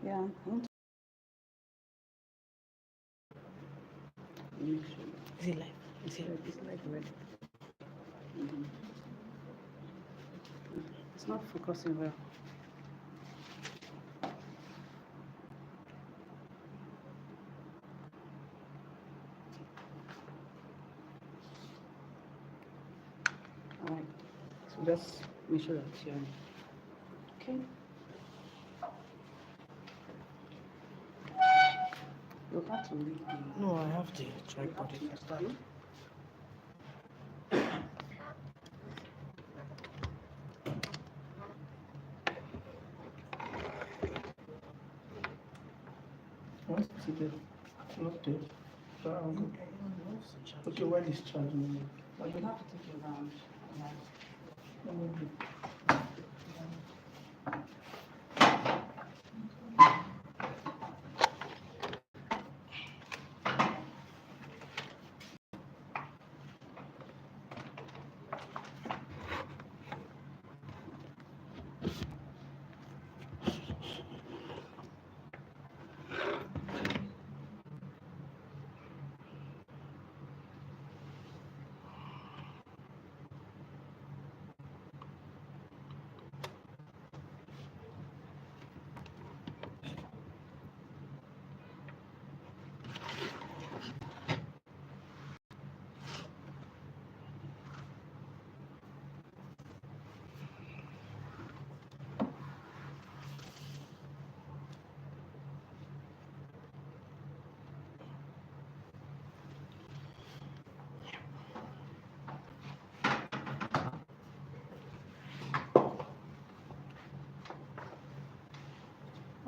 Yeah. Make sure. Is it live? Is it? It's like red. It's not focusing well. All right. So just make sure that you're okay. You have to leave the. No, I have the tripod. You have to. Once it's seated, not there. So I'm good. Okay, while it's charging. But you have to take it around. Let me do.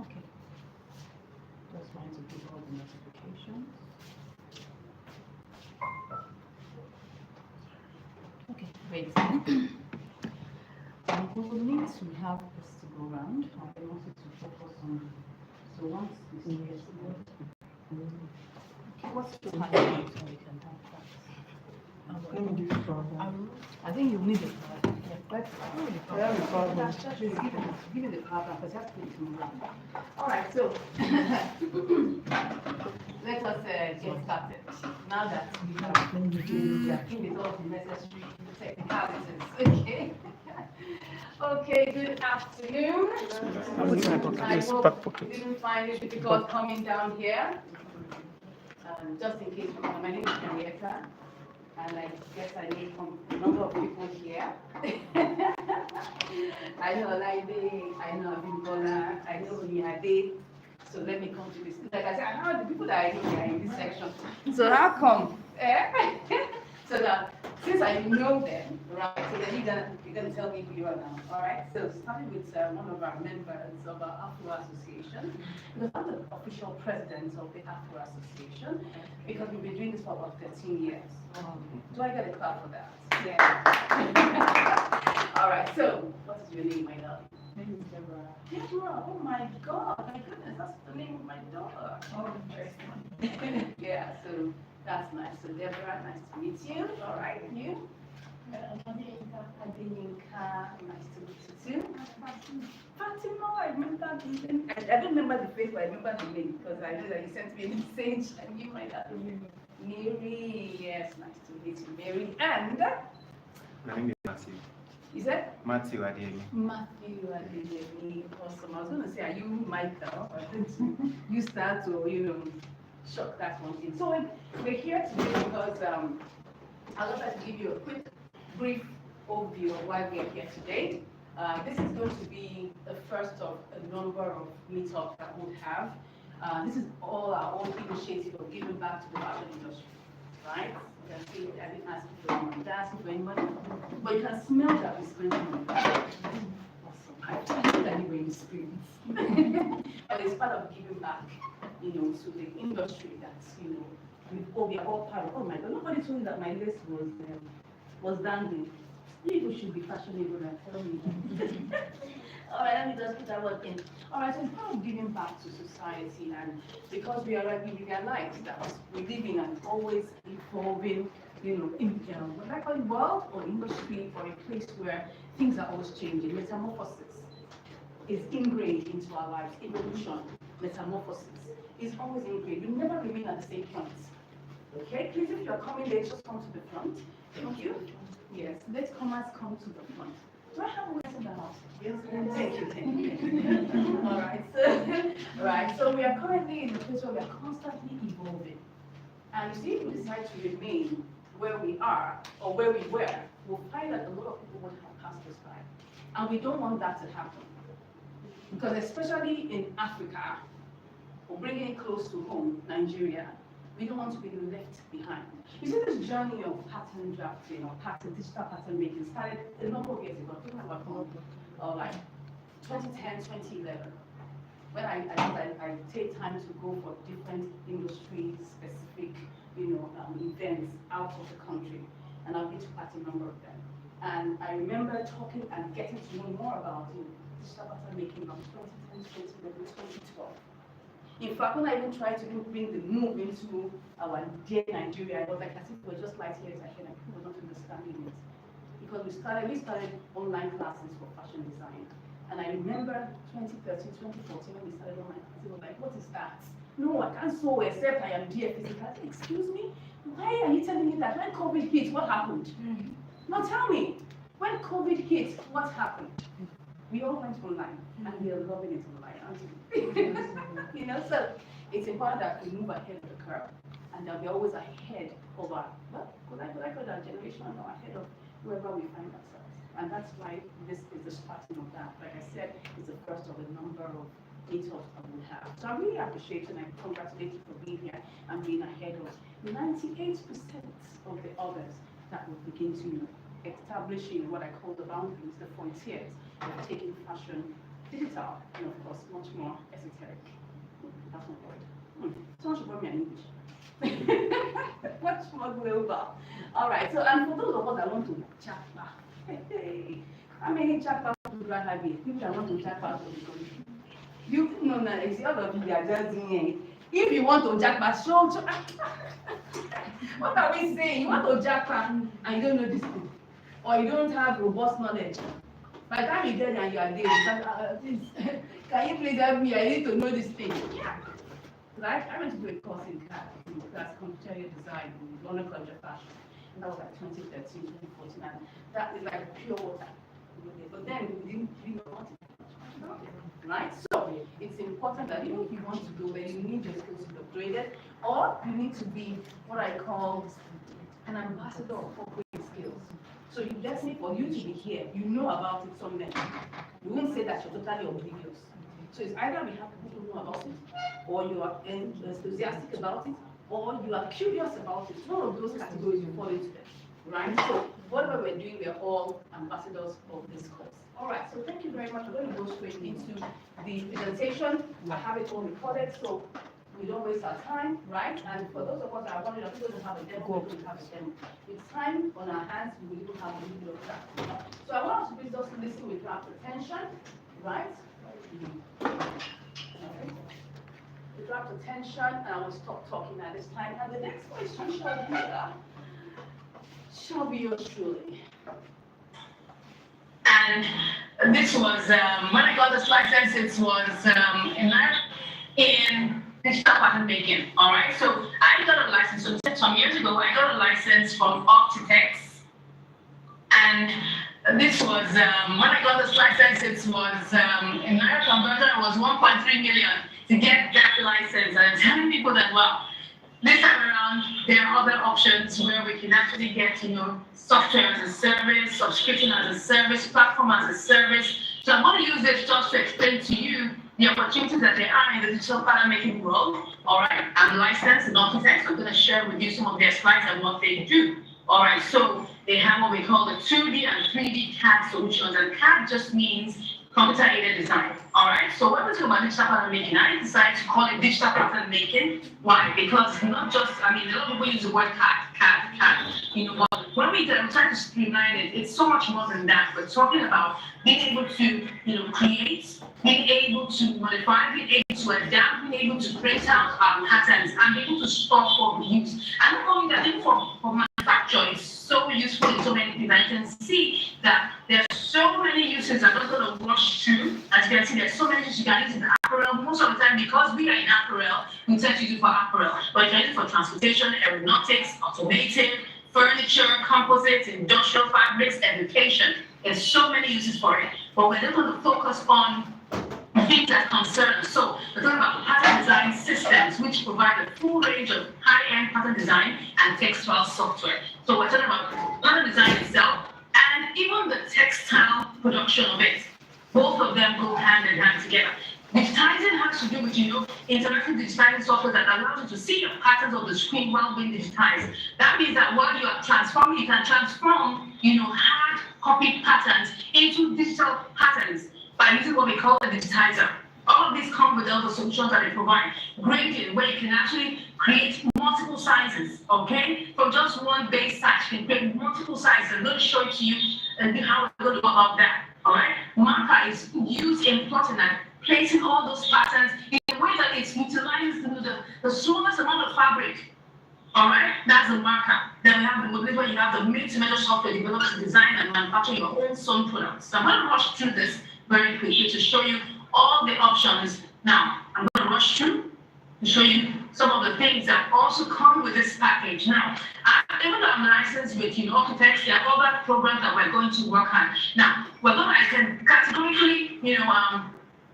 Okay. Just want to give all the notifications. Okay, great. We will need to have this to go around. I wanted to focus on. So once this is okay, what's your hand so we can have that? Let me give you power. I think you need the power. Let's I have a power. give me the power because you have to put it in the ground. All right, so let us get started. Now that we have with all the necessary technicalities. Okay. Okay, good afternoon. I hope you didn't find it difficult coming down here. Just in case, my name is Henrietta, and I guess I need a number of people here. I know Olaide, I know Abimbola, I know Onyade. So let me come to this. Like I said, I know the people that I know are in this section. So how come? So that since I know them, right? So then you're gonna tell me who you are now. All right. So starting with one of our members of our Afro Association, because I'm the official president of the Afro Association, because we've been doing this for about 13 years. Do I get a clap for that? Yeah. All right. So what is your name, my love? My name is Deborah. Deborah. Oh my God! My goodness, that's the name of my daughter. Oh, interesting. Yeah. So. That's nice. So Deborah, nice to meet you. All right, you? Adinka, nice to meet you too. Fatima, I remember the name. I don't remember the face, but I remember the name because I know that you sent me a message and you might have Mary. Yes, nice to meet you, Mary. And? My name is Matthew. Is that? Matthew Adeyemi. Matthew Adeyemi. Awesome. I was going to say, are you Michael? You start to, shock that one thing. So we're here today because I'd like to give you a quick, brief overview of why we are here today. This is going to be the first of a number of meetups that we'll have. This is all our own initiative of giving back to the fashion industry, right? You can see I didn't ask you for any money, asking for any money, but you can smell that we're spending money. Awesome. I think that you were in the spirit. But it's part of giving back. To the industry that's, we are all part of. Oh my God, nobody told me that my list was dangling. People should be fashionable and tell me. All right, let me just put that word in. All right, so it's part of giving back to society, and because we realize that we live in an always evolving, what I call it, world or industry, or a place where things are always changing, metamorphosis. is ingrained into our lives. Evolution, metamorphosis is always ingrained. You never remain at the same point. Okay, please, if you're coming late, just come to the front. Thank you. Yes, latecomers come to the front. Do I have a word in the house? Yes. Thank you, thank you. All right, so we are currently in a place where we are constantly evolving. And you see, if we decide to remain where we are or where we were, we'll find that a lot of people would have passed us by. And we don't want that to happen. Because especially in Africa, or bringing it close to home, Nigeria, we don't want to be left behind. You see, this journey of pattern drafting or digital pattern making started a number of years ago. I'm talking about like 2010, 2011. When I take time to go for different industry-specific, events out of the country, and I've been to quite a number of them. And I remember talking and getting to know more about digital pattern making from 2010, 2011, 2012. In fact, when I even tried to bring the move into our dear Nigeria, I was like, as if we were just light years ahead and people were not understanding it. Because we started online classes for fashion design. And I remember 2013, 2014, when we started online classes, we were like, what is that? No, I can't sew except I am dear physically. I said, excuse me? Why are you telling me that? When COVID hit, what happened? Now tell me, when COVID hit, what happened? We all went online, and we are loving it online, aren't we? So it's important that we move ahead of the curve, and that we're always ahead of our, could I call our generation, or ahead of wherever we find ourselves. And that's why this is the starting of that. Like I said, it's the first of a number of meetups that we have. So I really appreciate and I congratulate you for being here and being ahead of 98% of the others that will begin to establishing what I call the boundaries, the frontiers of taking fashion digital, and of course much more esoteric. That's not word. Someone should put me in English. Much more global. All right. So, and for those of us that want to chapa, how many chapa people have here? People that want to chapa, it's the other people that are just doing it. If you want to chapa, show. What are we saying? You want to chapa and you don't know this thing, or you don't have robust knowledge. By the time you get there and you are there, can you please help me? I need to know this thing. Yeah. Like, I went to do a course in class, computer design, in London College of Fashion. And that was like 2013, 2014. And that is like pure water. But then we didn't know what it was. Right? So it's important that even if you want to go there, you need your skills to be upgraded, or you need to be what I call an ambassador of corporate skills. So you definitely, for you to be here, you know about it somewhere. You won't say that you're totally oblivious. So it's either we have people who know about it, or you are enthusiastic about it, or you are curious about it. One of those categories you fall into them, right? So whatever we're doing, we're all ambassadors of this course. All right, so thank you very much. We're going to go straight into the presentation. I have it all recorded, so we don't waste our time, right? And for those of us that are wondering, if we don't have a demo, we don't have a demo. With time on our hands, we will even have a little bit of that. So I want us to please just listen with rapt attention, right? With rapt attention, and I will stop talking at this time. And the next question shall be yours truly. And this was, when I got this license, it was in digital pattern making, all right? So I got a license, so some years ago, I got a license from Architects. And this was, when I got this license, it was, in Naira conversion, it was 1.3 million to get that license. And I'm telling people that, well, this time around, there are other options where we can actually get, software as a service, subscription as a service, platform as a service. So I'm going to use this just to explain to you the opportunities that there are in the digital pattern making world. All right, I'm licensed in Architects. I'm going to share with you some of their slides and what they do. All right, so they have what we call the 2D and 3D CAD solutions, and CAD just means computer-aided design. All right, so when we talk about digital pattern making, I decided to call it digital pattern making. Why? Because not just, a lot of people use the word CAD. But when we try to streamline it, it's so much more than that. We're talking about being able to, create, being able to modify, being able to adapt, being able to print out patterns, and being able to store for use. And not only that, even for manufacture, it's so useful in so many things. I can see that there's so many many uses. I'm not going to rush through. As you can see, there's so many uses you can use in apparel. Most of the time, because we are in apparel, we tend to use it for apparel. But you can use it for transportation, aeronautics, automotive, furniture, composites, industrial fabrics, education. There's so many uses for it. But we're not going to focus on things that concern us. So we're talking about pattern design systems, which provide a full range of high-end pattern design and textile software. So we're talking about pattern design itself and even the textile production of it. Both of them go hand in hand together. Digitizing has to do with, interactive digitizing software that allows you to see your patterns of the screen while being digitized. That means that while you are transforming, you can transform, hard copy patterns into digital patterns by using what we call a digitizer. All of these come with all the solutions that they provide. Grading, where you can actually create multiple sizes, okay? From just one base size, you can create multiple sizes. I'm going to show it to you and how we're going to go about that, all right? Marker is used in plotting and placing all those patterns in a way that it utilizes the smallest amount of fabric, all right? That's the marker. Then we have the model where you have the made-to-measure software developed to design and manufacture your own sewn products. So I'm going to rush through this very quickly to show you all the options. Now, I'm going to rush through to show you some of the things that also come with this package. Now, even though I'm licensed with architects, there are other programs that we're going to work on. Now, I can categorically,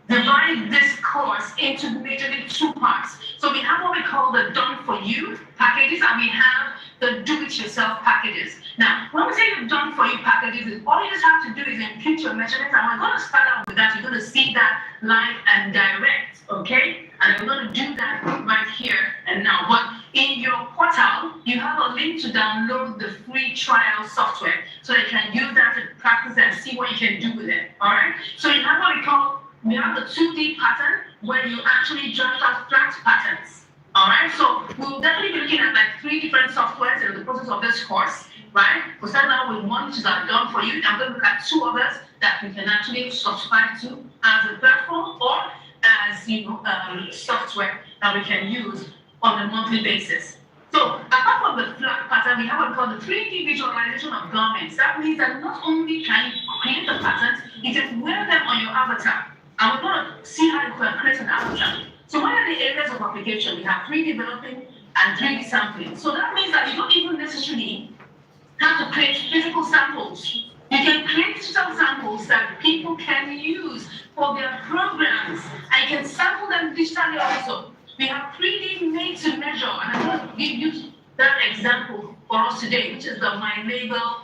divide this course into majorly two parts. So we have what we call the done for you packages, and we have the do it yourself packages. Now, when we say the done for you packages, all you just have to do is input your measurements, and we're going to start out with that. You're going to see that live and direct, okay? And we're going to do that right here and now. But in your portal, you have a link to download the free trial software so that you can use that to practice and see what you can do with it, all right? So you have what we have the 2D pattern where you actually draft out flat patterns, all right? So we'll definitely be looking at like 3 different softwares in the process of this course, right? We'll start out with one which is done for you. I'm going to look at 2 others that we can actually subscribe to as a platform or as software that we can use on a monthly basis. So apart from the flat pattern, we have what we call the 3D visualization of garments. That means that not only can you create the patterns, you can wear them on your avatar. And we're going to see how you can create an avatar. So what are the areas of application? We have 3D developing and 3D sampling. So that means that you don't even necessarily have to create physical samples. You can create digital samples that people can use for their programs. And you can sample them digitally also. We have 3D made to measure, and I'm going to give you that example for us today, which is the My Label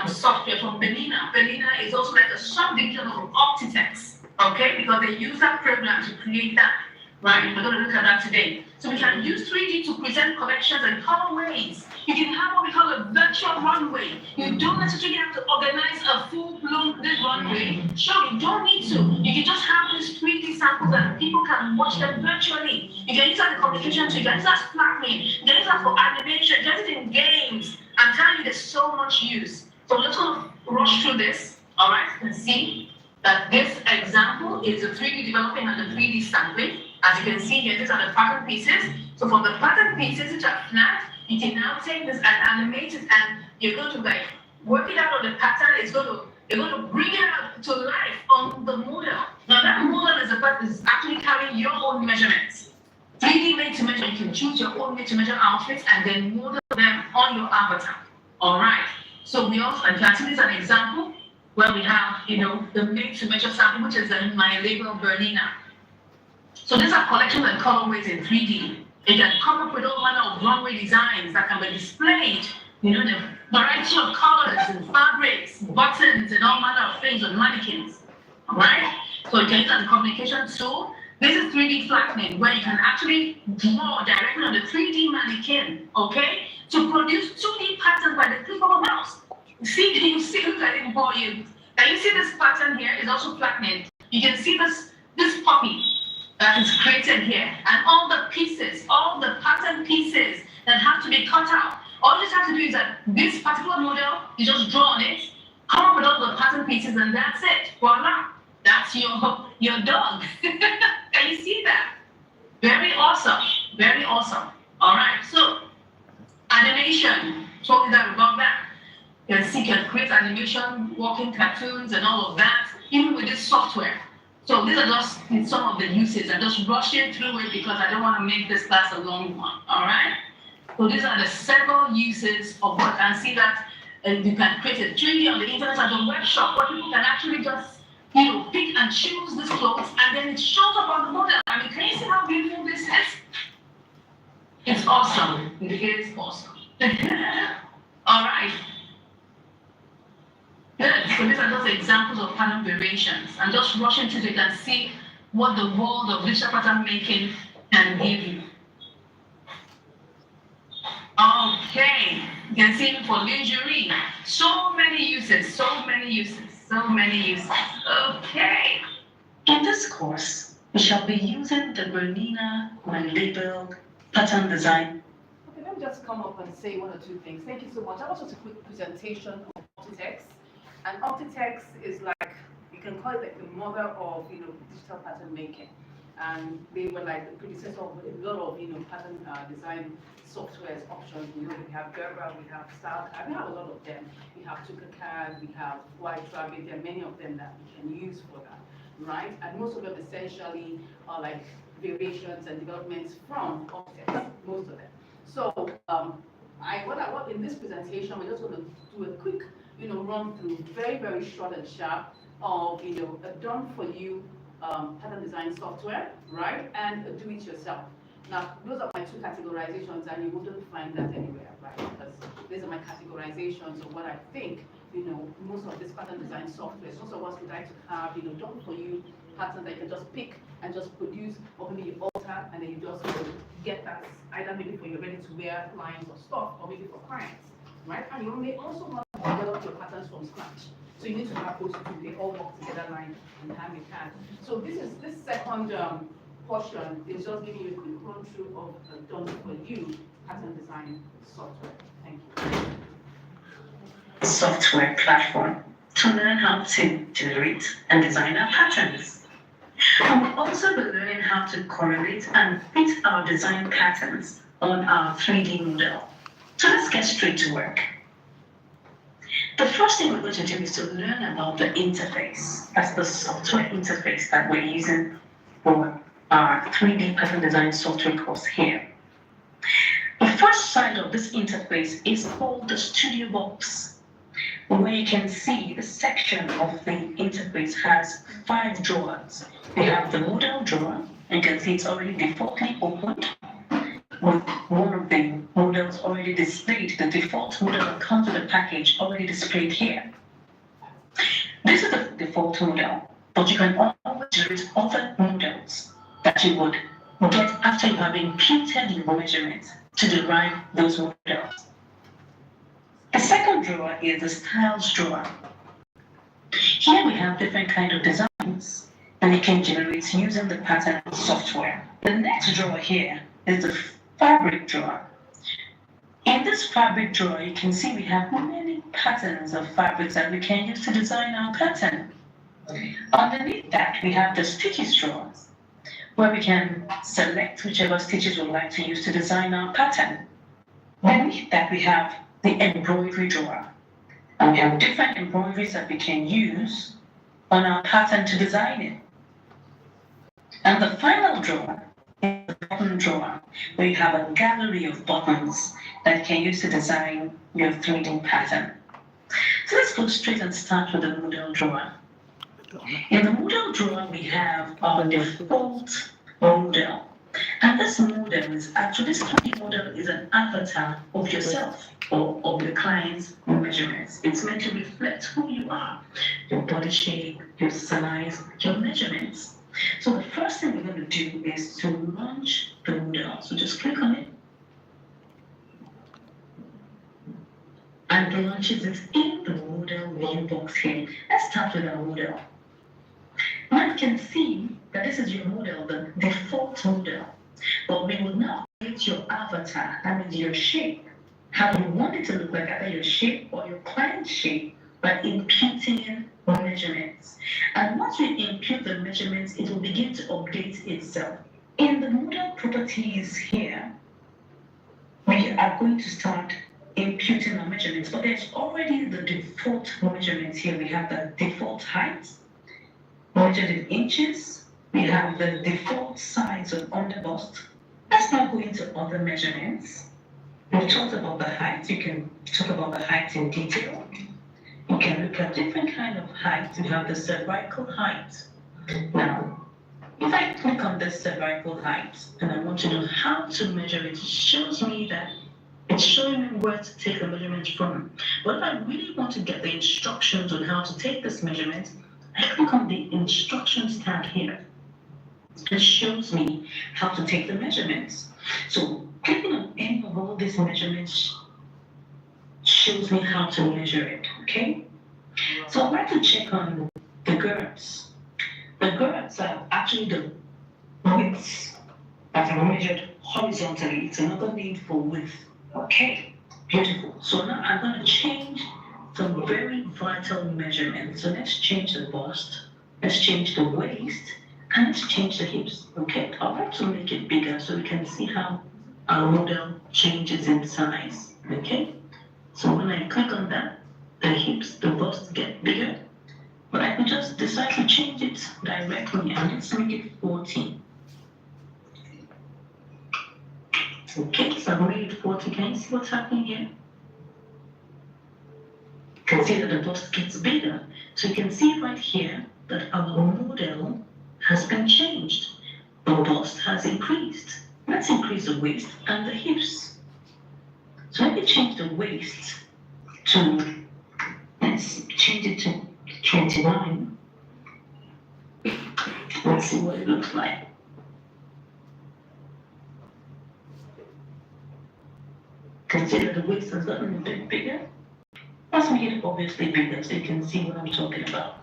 software from Belina. Belina is also like a subdivision of Optitex, okay? Because they use that program to create that, right? We're going to look at that today. So we can use 3D to present collections and colorways. You can have what we call a virtual runway. You don't necessarily have to organize a full-blown runway. Sure, you don't need to. You can just have these 3D samples and people can watch them virtually. You can use that in communication too. You can use that flapping. You can use that for animation. You can use it in games. I'm telling you, there's so much use. So let's go rush through this, all right, and see that this example is the 3D developing and the 3D sampling. As you can see here, these are the pattern pieces. So from the pattern pieces, which are flat, you can now take this and animate it, and you're going to like work it out on the pattern. You're going to bring it out to life on the model. Now that model is actually carrying your own measurements. 3D made to measure, you can choose your own made to measure outfits and then model them on your avatar. All right. So we also, and can see this as an example where we have, the made to measure sample, which is in My Label Berlina. So these are collections and colorways in 3D. You can come up with all manner of runway designs that can be displayed, the variety of colors and fabrics, buttons, and all manner of things on mannequins, all right? So you can use as a communication tool. This is 3D flattening, where you can actually draw directly on the 3D mannequin, okay? To produce 2D patterns by the click of a mouse. Look at it for you. Can you see this pattern here is also flattening? You can see this puppy that is created here, and all the pattern pieces that have to be cut out. All you just have to do is that this particular model, you just draw on it, come up with all the pattern pieces, and that's it. Voila, that's your dog. Can you see that? Very awesome, very awesome. All right, so animation, told you that about that. You can see, you can create animation, walking cartoons, and all of that, even with this software. So these are just some of the uses. I'm just rushing through it because I don't want to make this class a long one. All right. So these are the several uses of what, and see that you can create a 3D on the internet as a web shop where people can actually just, pick and choose these clothes, and then it shows up on the model. I mean, can you see how beautiful this is? It's awesome. It is awesome. All right. Good. So these are just examples of pattern variations. I'm just rushing to so you can see what the world of digital pattern making can give you. Okay. You can see it for lingerie. So many uses, so many uses, so many uses. Okay. In this course, we shall be using the Bernina labeled pattern design. Okay, let me just come up and say one or two things. Thank you so much. That was just a quick presentation of Optitex. And Optitex is like, you can call it like the mother of, digital pattern making. And they were like the predecessor of a lot of, pattern design softwares options. We have Gerber, we have Style, we have a lot of them. We have TukaCAD, we have White Rabbit. There are many of them that we can use for that, right? And most of them essentially are like variations and developments from Optitex, most of them. So in this presentation, we're just going to do a quick, run through, very, very short and sharp of, a done-for-you pattern design software, right? And a do-it-yourself. Now, those are my two categorizations, and you wouldn't find that anywhere, right? Because these are my categorizations of what I think, most of this pattern design software. Most of us would like to have, done-for-you patterns that you can just pick and just produce, or maybe you alter, and then you just get that either maybe for your ready-to-wear lines or stuff, or maybe for clients, right? And you may also want to develop your patterns from scratch. So you need to have those two, they all work together line and hand in hand. So this second portion is just giving you a quick run through of done-for-you pattern design software. Thank you. Software platform to learn how to generate and design our patterns. And we'll also be learning how to correlate and fit our design patterns on our 3D model. So let's get straight to work. The first thing we're going to do is to learn about the interface. That's the software interface that we're using for our 3D pattern design software course here. The first side of this interface is called the Studio Box, where you can see the section of the interface has 5 drawers. We have the model drawer, and you can see it's already defaultly opened with one of the models already displayed, the default model that comes with the package already displayed here. This is the default model, but you can always generate other models that you would get after you have imputed your measurements to derive those models. The second drawer is the styles drawer. Here we have different kinds of designs that you can generate using the pattern software. The next drawer here is the fabric drawer. In this fabric drawer, you can see we have many patterns of fabrics that we can use to design our pattern. Underneath that, we have the stitches drawer, where we can select whichever stitches we'd like to use to design our pattern. Beneath that, we have the embroidery drawer. And we have different embroideries that we can use on our pattern to design it. And the final drawer is the button drawer, where you have a gallery of buttons that you can use to design your 3D pattern. So let's go straight and start with the model drawer. In the model drawer, we have our default model. And this model is actually, this 3D model is an avatar of yourself or of the client's measurements. It's meant to reflect who you are, your body shape, your size, your measurements. So the first thing we're going to do is to launch the model. So just click on it. And it launches it in the model view box here. Let's start with our model. Now you can see that this is your model, the default model. But we will now create your avatar, that means your shape, how you want it to look like, either your shape or your client's shape, by imputing measurements. And once we impute the measurements, it will begin to update itself. In the model properties here, we are going to start imputing our measurements, but there's already the default measurements here. We have the default height, measured in inches. We have the default size of under bust. Let's now go into other measurements. We've talked about the height. You can talk about the height in detail. You can look at different kind of height. We have the cervical height. Now, if I click on this cervical height and I want to know how to measure it, it shows me that it's showing me where to take the measurement from. But if I really want to get the instructions on how to take this measurement, I click on the instructions tab here. It shows me how to take the measurements. So clicking on any of all these measurements shows me how to measure it, okay? So I'd like to check on the girths. The girths are actually the widths that are measured horizontally. It's another name for width. Okay, beautiful. So now I'm going to change some very vital measurements. So let's change the bust, let's change the waist, and let's change the hips. Okay, I'd like to make it bigger so we can see how our model changes in size. Okay, so when I click on that, the hips, the bust get bigger. But I could just decide to change it directly, and let's make it 40. Okay, so I've made it 40. Can you see what's happening here? You can see that the bust gets bigger. So you can see right here that our model has been changed. The bust has increased. Let's increase the waist and the hips. So let me change the waist to, let's change it to 29. Let's see what it looks like. Consider the waist has gotten a bit bigger. Let's make it obviously bigger so you can see what I'm talking about.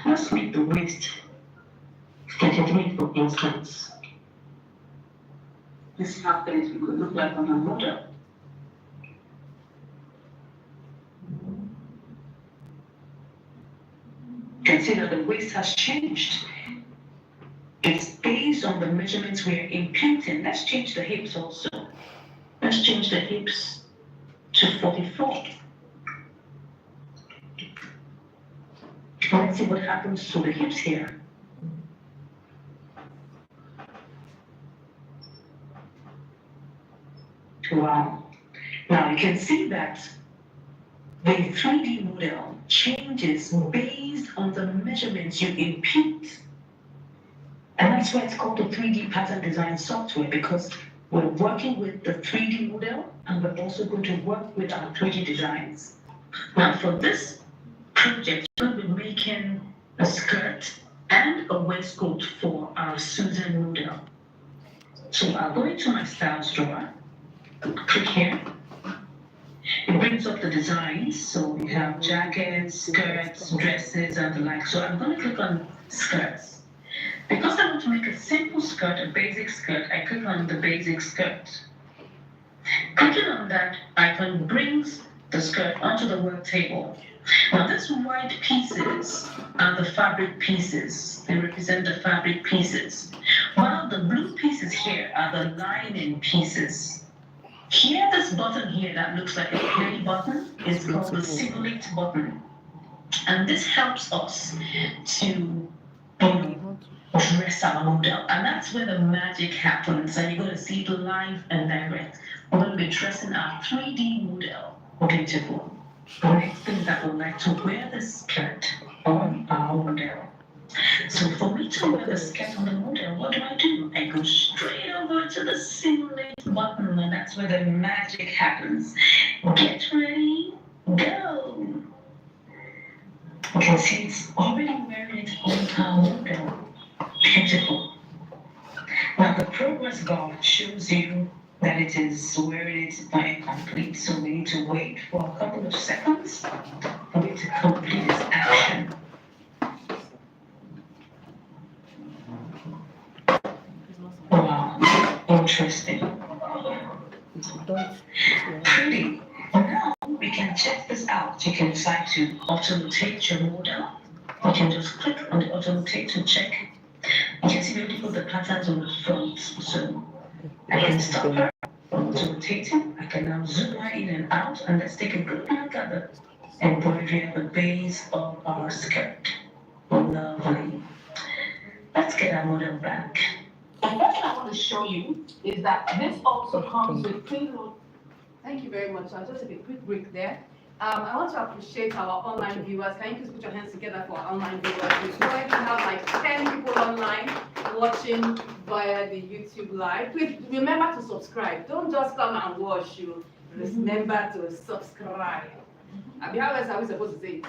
Let's make the waist 33 for instance. This is how things could look like on a model. Consider the waist has changed. It's based on the measurements we're imputing. Let's change the hips also. Let's change the hips to 44. Let's see what happens to the hips here. Wow. Now you can see that the 3D model changes based on the measurements you impute. And that's why it's called the 3D pattern design software, because we're working with the 3D model and we're also going to work with our 3D designs. Now for this project, we're going to be making a skirt and a waistcoat for our Susan model. So I'll go into my styles drawer, click here. It brings up the designs. So we have jackets, skirts, dresses, and the like. So I'm going to click on skirts. Because I want to make a simple skirt, a basic skirt, I click on the basic skirt. Clicking on that icon brings the skirt onto the work table. Now these white pieces are the fabric pieces. They represent the fabric pieces. While the blue pieces here are the lining pieces. Here, this button here that looks like a play button is called the simulate button. And this helps us to dress our model. And that's where the magic happens. And you're going to see it live and direct. We're going to be dressing our 3D model. Beautiful. The next thing that I would like to wear the skirt on our model. So for me to wear the skirt on the model, what do? I go straight over to the simulate button, and that's where the magic happens. Get ready, go. You can see it's already wearing it on our model. Beautiful. Now the progress bar shows you that it is wearing it by complete, so we need to wait for a couple of seconds for it to complete its action. Wow, interesting. Pretty. Now we can check this out. You can decide to auto-rotate your model. You can just click on the auto-rotate to check. You can see we already put the patterns on the front, so I can stop her To rotate it, I can now zoom her in and out, and let's take a good look at the embroidery at the base of our skirt. Lovely. Let's get our model back. The first thing I want to show you is that this also comes with preload. Thank you very much. I'll just take a quick break there. I want to appreciate our online viewers. Can you please put your hands together for our online viewers? We're going to have like 10 people online watching via the YouTube live. Please remember to subscribe. Don't just come and watch. You remember to subscribe. I mean, how else are we supposed to say it?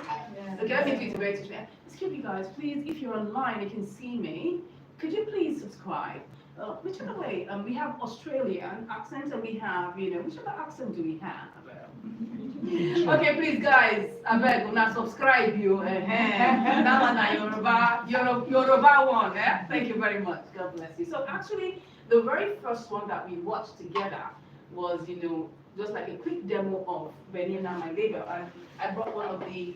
Okay, let me do it very quickly. Excuse me, guys. Please, if you're online, you can see me. Could you please subscribe? Whichever way, we have Australian accent and we have, which other accent do we have? Okay, please, guys, I beg you now subscribe you. That one, Yoruba one. Thank you very much. God bless you. So actually, the very first one that we watched together was, just like a quick demo of Benina, my label. And I brought one of the,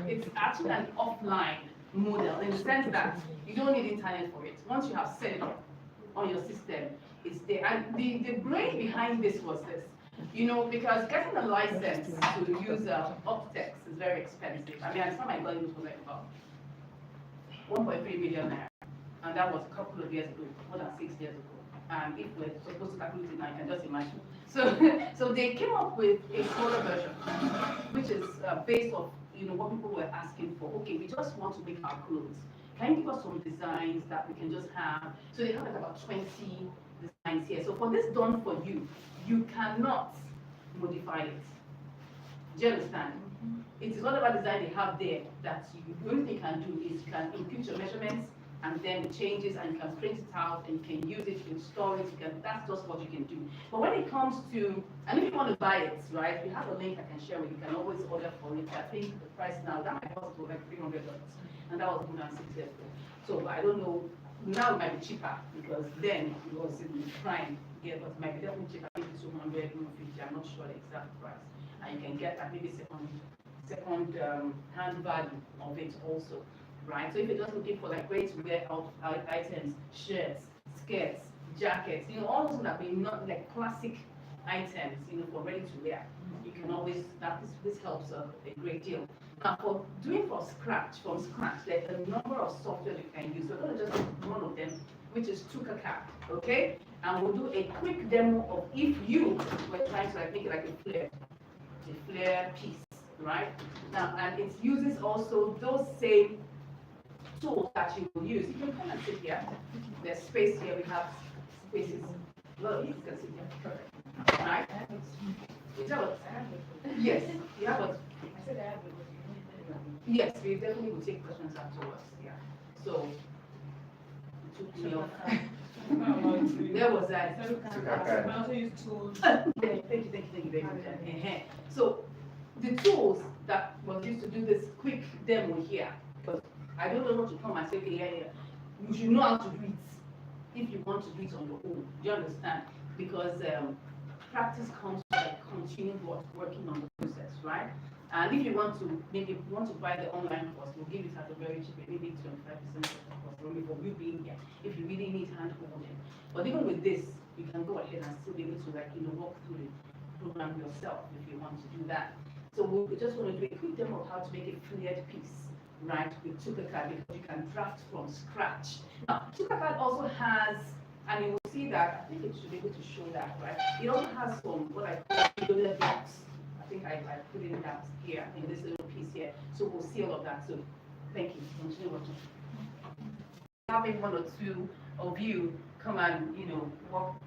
it's actually an offline model in the sense that you don't need internet for it. Once you have set it up on your system, it's there. And the brain behind this was this, because getting a license to use Optex is very expensive. I mean, at the time I got it was like about 1.3 million naira, and that was a couple of years ago, more than 6 years ago. And if we're supposed to calculate it now, you can just imagine. So they came up with a smaller version, which is based on what people were asking for. Okay, we just want to make our clothes. Can you give us some designs that we can just have? So they have like about 20 designs here. So for this done for you, you cannot modify it. Do you understand? It is whatever design they have there that the only thing you can do is you can input your measurements and then it changes and you can print it out and you can use it, you can store it, that's just what you can do. But when it comes to, and if you want to buy it, right, we have a link I can share with you, can always order for it. I think the price now, that might cost like $300, and that was more than 6 years ago. So I don't know, now it might be cheaper because then it was in the prime, yeah, but it might be definitely cheaper, maybe 200, 250, I'm not sure the exact price. And you can get maybe second hand value of it also. Right, so if you're just looking for like ready to wear items, shirts, skirts, jackets, all those that be not like classic items, for ready to wear, you can always this helps a great deal. Now for doing from scratch, there's a number of software you can use. So we're going to just use one of them, which is Tukaka, okay? And we'll do a quick demo of if you were trying to make it like a flare piece, right? Now, and it uses also those same tools that you will use. You can come and sit here. There's space here. We have spaces. Well, you can sit here. Perfect. All right? Is that what? Yes. You have what? I said I have it. Yes, we definitely will take questions afterwards. Yeah. So, it took me off. There was that. I also use tools. Thank you very much. So, the tools that was used to do this quick demo here, because I don't know what to come and say, okay, you should know how to do it if you want to do it on your own. Do you understand? Because practice comes by continuing working on the process, right? And if you want to, maybe buy the online course, we'll give it at a very cheap, maybe 25% of the cost, only for you being here, if you really need hand holding. But even with this, you can go ahead and still be able to walk through the program yourself if you want to do that. So we just want to do a quick demo of how to make a flared piece. Right, with Tukaka, because you can draft from scratch. Now, Tukaka also has, and you will see that, I think it should be able to show that, right? It also has some, what I call loaded blocks. I think I put in that here, in this little piece here. So we'll see all of that. So thank you. Continue watching. Having one or two of you come and,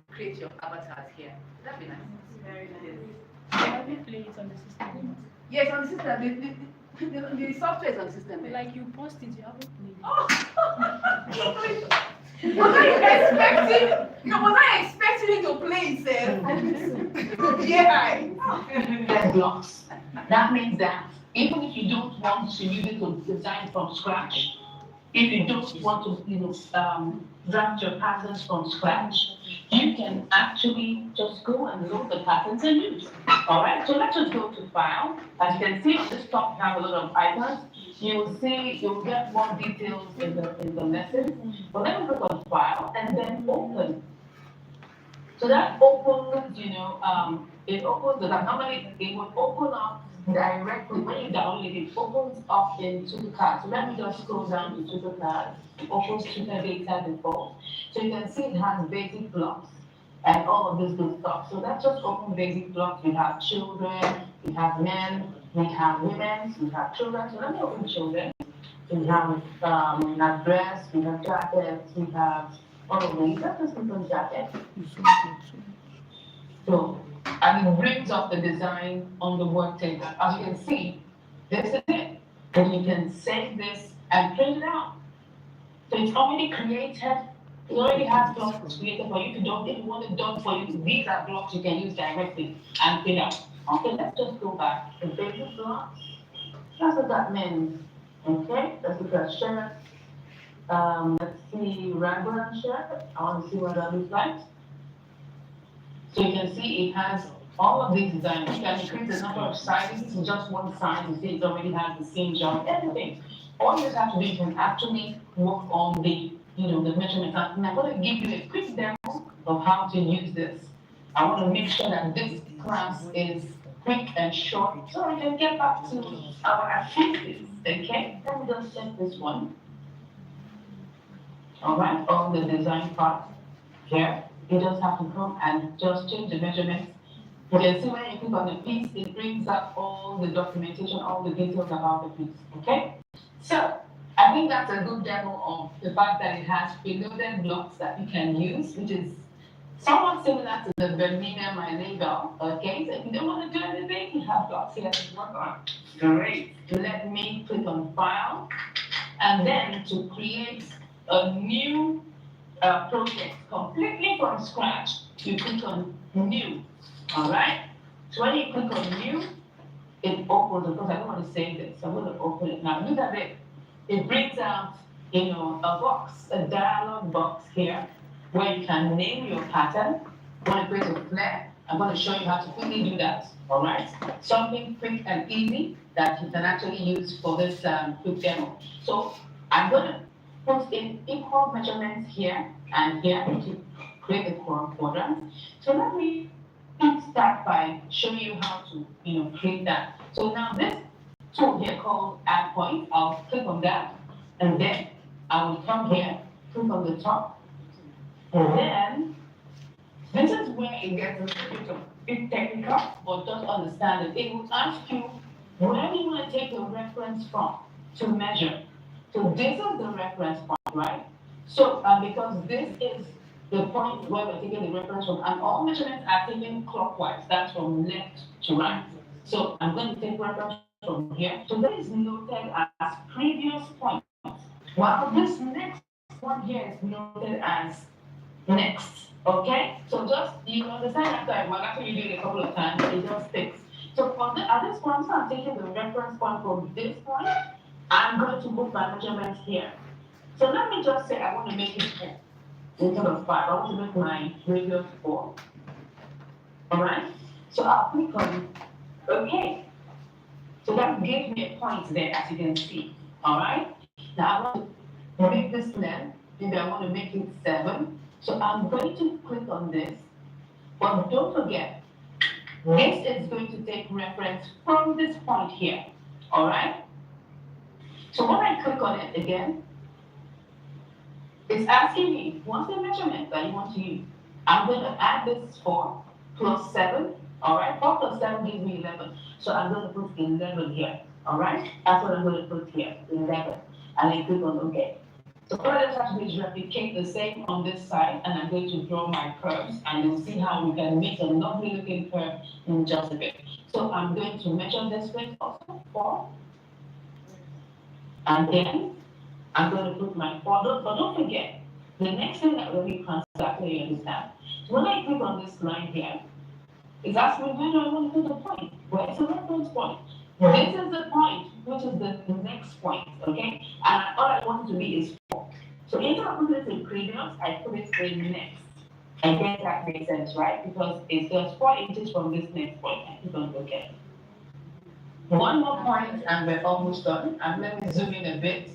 create your avatars here. That'd be nice. Very nice. Have you played it on the system? Yes, on the system. The software is on the system. Like you post it, you haven't played it. Was I expecting you to play it, Yeah. Blocks. That means that even if you don't want to use it to design from scratch, if you don't want to, draft your patterns from scratch, you can actually just go and load the patterns and use. All right, so let's just go to File. As you can see on this top, we have a lot of icons. You'll get more details in the lesson. But let me click on File and then Open. So that opens, it opens, normally it would open up directly, when you download it, it opens up into the card. So let me just scroll down into the card. It opens to the data default. So you can see it has basic blocks and all of this good stuff. So that's just open basic blocks. We have children, we have men, we have women, we have children. So let me open children. We have dress, we have jackets, we have all of these. That's just different jackets. So, and it brings up the design on the work table. As you can see, this is it. And you can save this and print it out. So it's already created. It already has blocks created for you. If you want it done for you, these are blocks you can use directly and print out. Okay, let's just go back. The basic blocks. That's what that means. Okay, let's look at shirt. Let's see Raglan shirt. I want to see what that looks like. So you can see it has all of these designs. You can increase the number of sizes to just one size. You see it already has the same job, everything. All you just have to do, you can actually work on the, the measurement. And I'm going to give you a quick demo of how to use this. I want to make sure that this class is quick and short so I can get back to our activities. Okay, let me just set this one. All right, on the design part here. You just have to come and just change the measurements. You can see when you click on the piece, it brings up all the documentation, all the details about the piece, okay? So, I think that's a good demo of the fact that it has preloaded blocks that you can use, which is somewhat similar to the Bermuda My Label, okay? So if you don't want to do anything, you have blocks here to work on. Great. Let me click on File, and then to create a new project completely from scratch, you click on New, all right? So when you click on New, it opens, because I don't want to save this, so I'm going to open it now. Look at it. It brings out, a box, a dialog box here, where you can name your pattern. You want to create a flare? I'm going to show you how to quickly do that, all right? Something quick and easy that you can actually use for this quick demo. So I'm going to put in equal measurements here and here to create a quadrant. So let me start by showing you how to, create that. So now this tool here called Add Point, I'll click on that, and then I will come here, click on the top, and then this is where it gets a bit technical, but just understand it. It will ask you where you want to take the reference from to measure. So this is the reference point, right? So because this is the point where we're taking the reference from, and all measurements are taken clockwise, that's from left to right. So I'm going to take reference from here. So that is noted as previous point, while this next one here is noted as next, okay? So just, you understand after a while, after you do it a couple of times, it just sticks. So for at this point, so I'm taking the reference point from this point, I'm going to put my measurements here. So let me just say I want to make it 4 instead of 5. I want to make my radius 4. All right? So I'll click on OK. So that gives me a point there, as you can see. All right? Now I want to make this length. Maybe I want to make it 7. So I'm going to click on this. But don't forget, this is going to take reference from this point here. All right? So when I click on it again, it's asking me, what's the measurement that you want to use? I'm going to add this 4 plus 7, all right? 4 plus 7 gives me 11. So I'm going to put 11 here, all right? That's what I'm going to put here, 11. And then click on OK. So all I just have to do is replicate the same on this side, and I'm going to draw my curves, and you'll see how we can make a lovely looking curve in just a bit. So I'm going to measure this width also, 4. And then I'm going to put my folder, but don't forget, the next thing that really comes after you understand. So when I click on this line here, it's asking me where do I want to put the point? Where is the reference point? This is the point, which is the next point, okay? And all I want it to be is 4. So instead of putting it in previous, I put it in next. I guess that makes sense, right? Because it's just 4 inches from this next point. I click on OK. One more point and we're almost done. And let me zoom in a bit.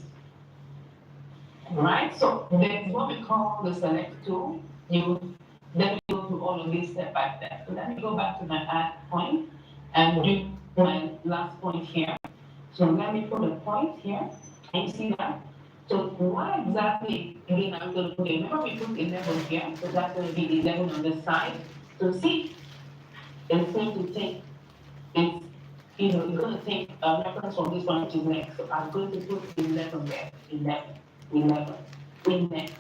Right, so there's what we call the select tool. You Let me go through all of this step by step. So let me go back to my add point and do my last point here. So let me put a point here. Can you see that? So what exactly again I'm going to put in? Remember we put 11 here, so that's going to be 11 on this side. So see, it's going to take, it's, it's going to take a reference from this one which is next. So I'm going to put 11 there, 11, next.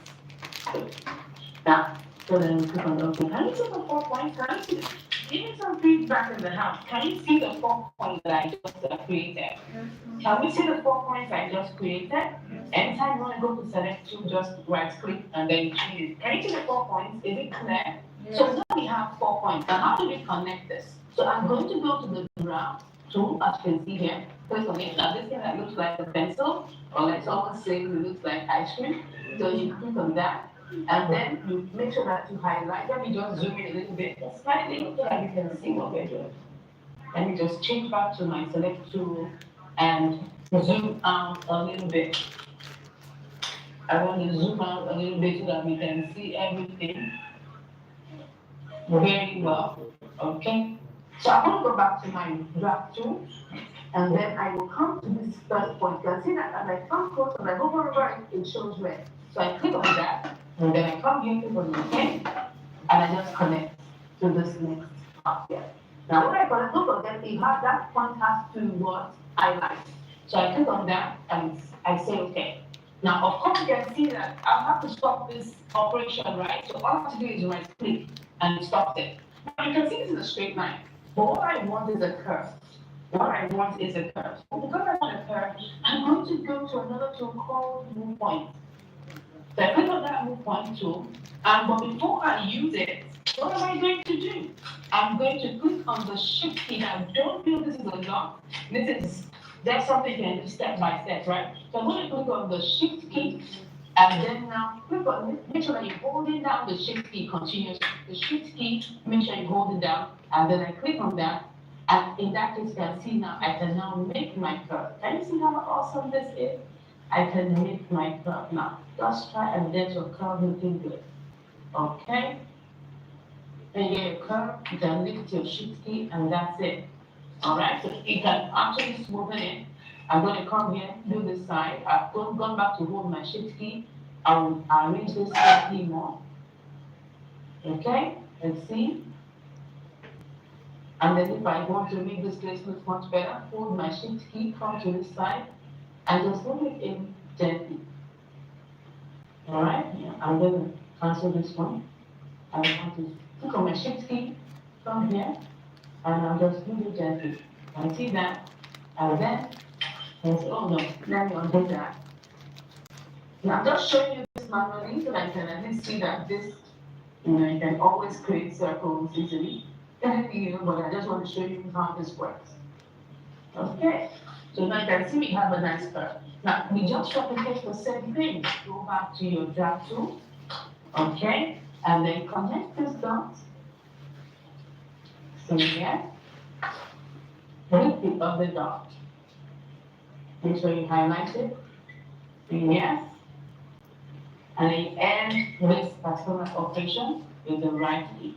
Now, so then we click on OK. Can you see the 4 points? Can you see? Give me some feedback in the house. Can you see the 4 points that I just created? Can we see the 4 points I just created? Anytime you want to go to select two, just right click and then change it. Can you see the 4 points? Is it clear? So now we have 4 points. Now how do we connect this? So I'm going to go to the draft tool, as you can see here. Click on it. Now this thing that looks like a pencil, or like someone saying it looks like ice cream. So you click on that. And then you make sure that you highlight. Let me just zoom in a little bit, slightly, so that you can see what we're doing. Let me just change back to my select tool and zoom out a little bit. I want to zoom out a little bit so that we can see everything very well. Okay. So I'm going to go back to my draft tool, and then I will come to this first point. You can see that as I come close and I go over it shows red. So I click on that. And then I come here, click on OK, and I just connect to this next part here. Now when I connect, don't forget that point has to what? Highlight. So I click on that and I say OK. Now of course you can see that I'll have to stop this operation, right? So all I have to do is right click and it stops it. Now you can see this is a straight line, but what I want is a curve. What I want is a curve. But because I want a curve, I'm going to go to another tool called move point. So I click on that move point tool, but before I use it, what am I going to do? I'm going to click on the shift key. Now, don't feel this is a lot. That's something you can do step by step, right? So I'm going to click on the shift key, and then now click on it. Make sure that you're holding down the shift key continuously. The shift key, make sure you hold it down, and then I click on that. And in that case, you can see now, I can now make my curve. Can you see how awesome this is? I can make my curve now. Just try and get your curve looking good. Okay? Then you get your curve, you can lift your shift key, and that's it. Alright, so you can actually smoothen it. I'm going to come here, do this side. I've gone back to hold my shift key. I'll arrange this slightly more. Okay? Let's see. And then if I want to make this place look much better, hold my shift key, come to this side, and just move it in gently. Alright, I'm going to cancel this one. I want to click on my shift key, come here, and I'll just move it gently. I see that, and then I say, oh no, let me undo that. Now I'm just showing you this manually so that I can at least see that this, you can always create circles easily. But I just want to show you how this works. Okay. So now you can see we have a nice curve. Now, we just replicate the same thing. Go back to your draft tool, okay? And then connect this dot. So here, with the other dot. Make sure you highlight it. Yes. And then end this particular operation with the right key.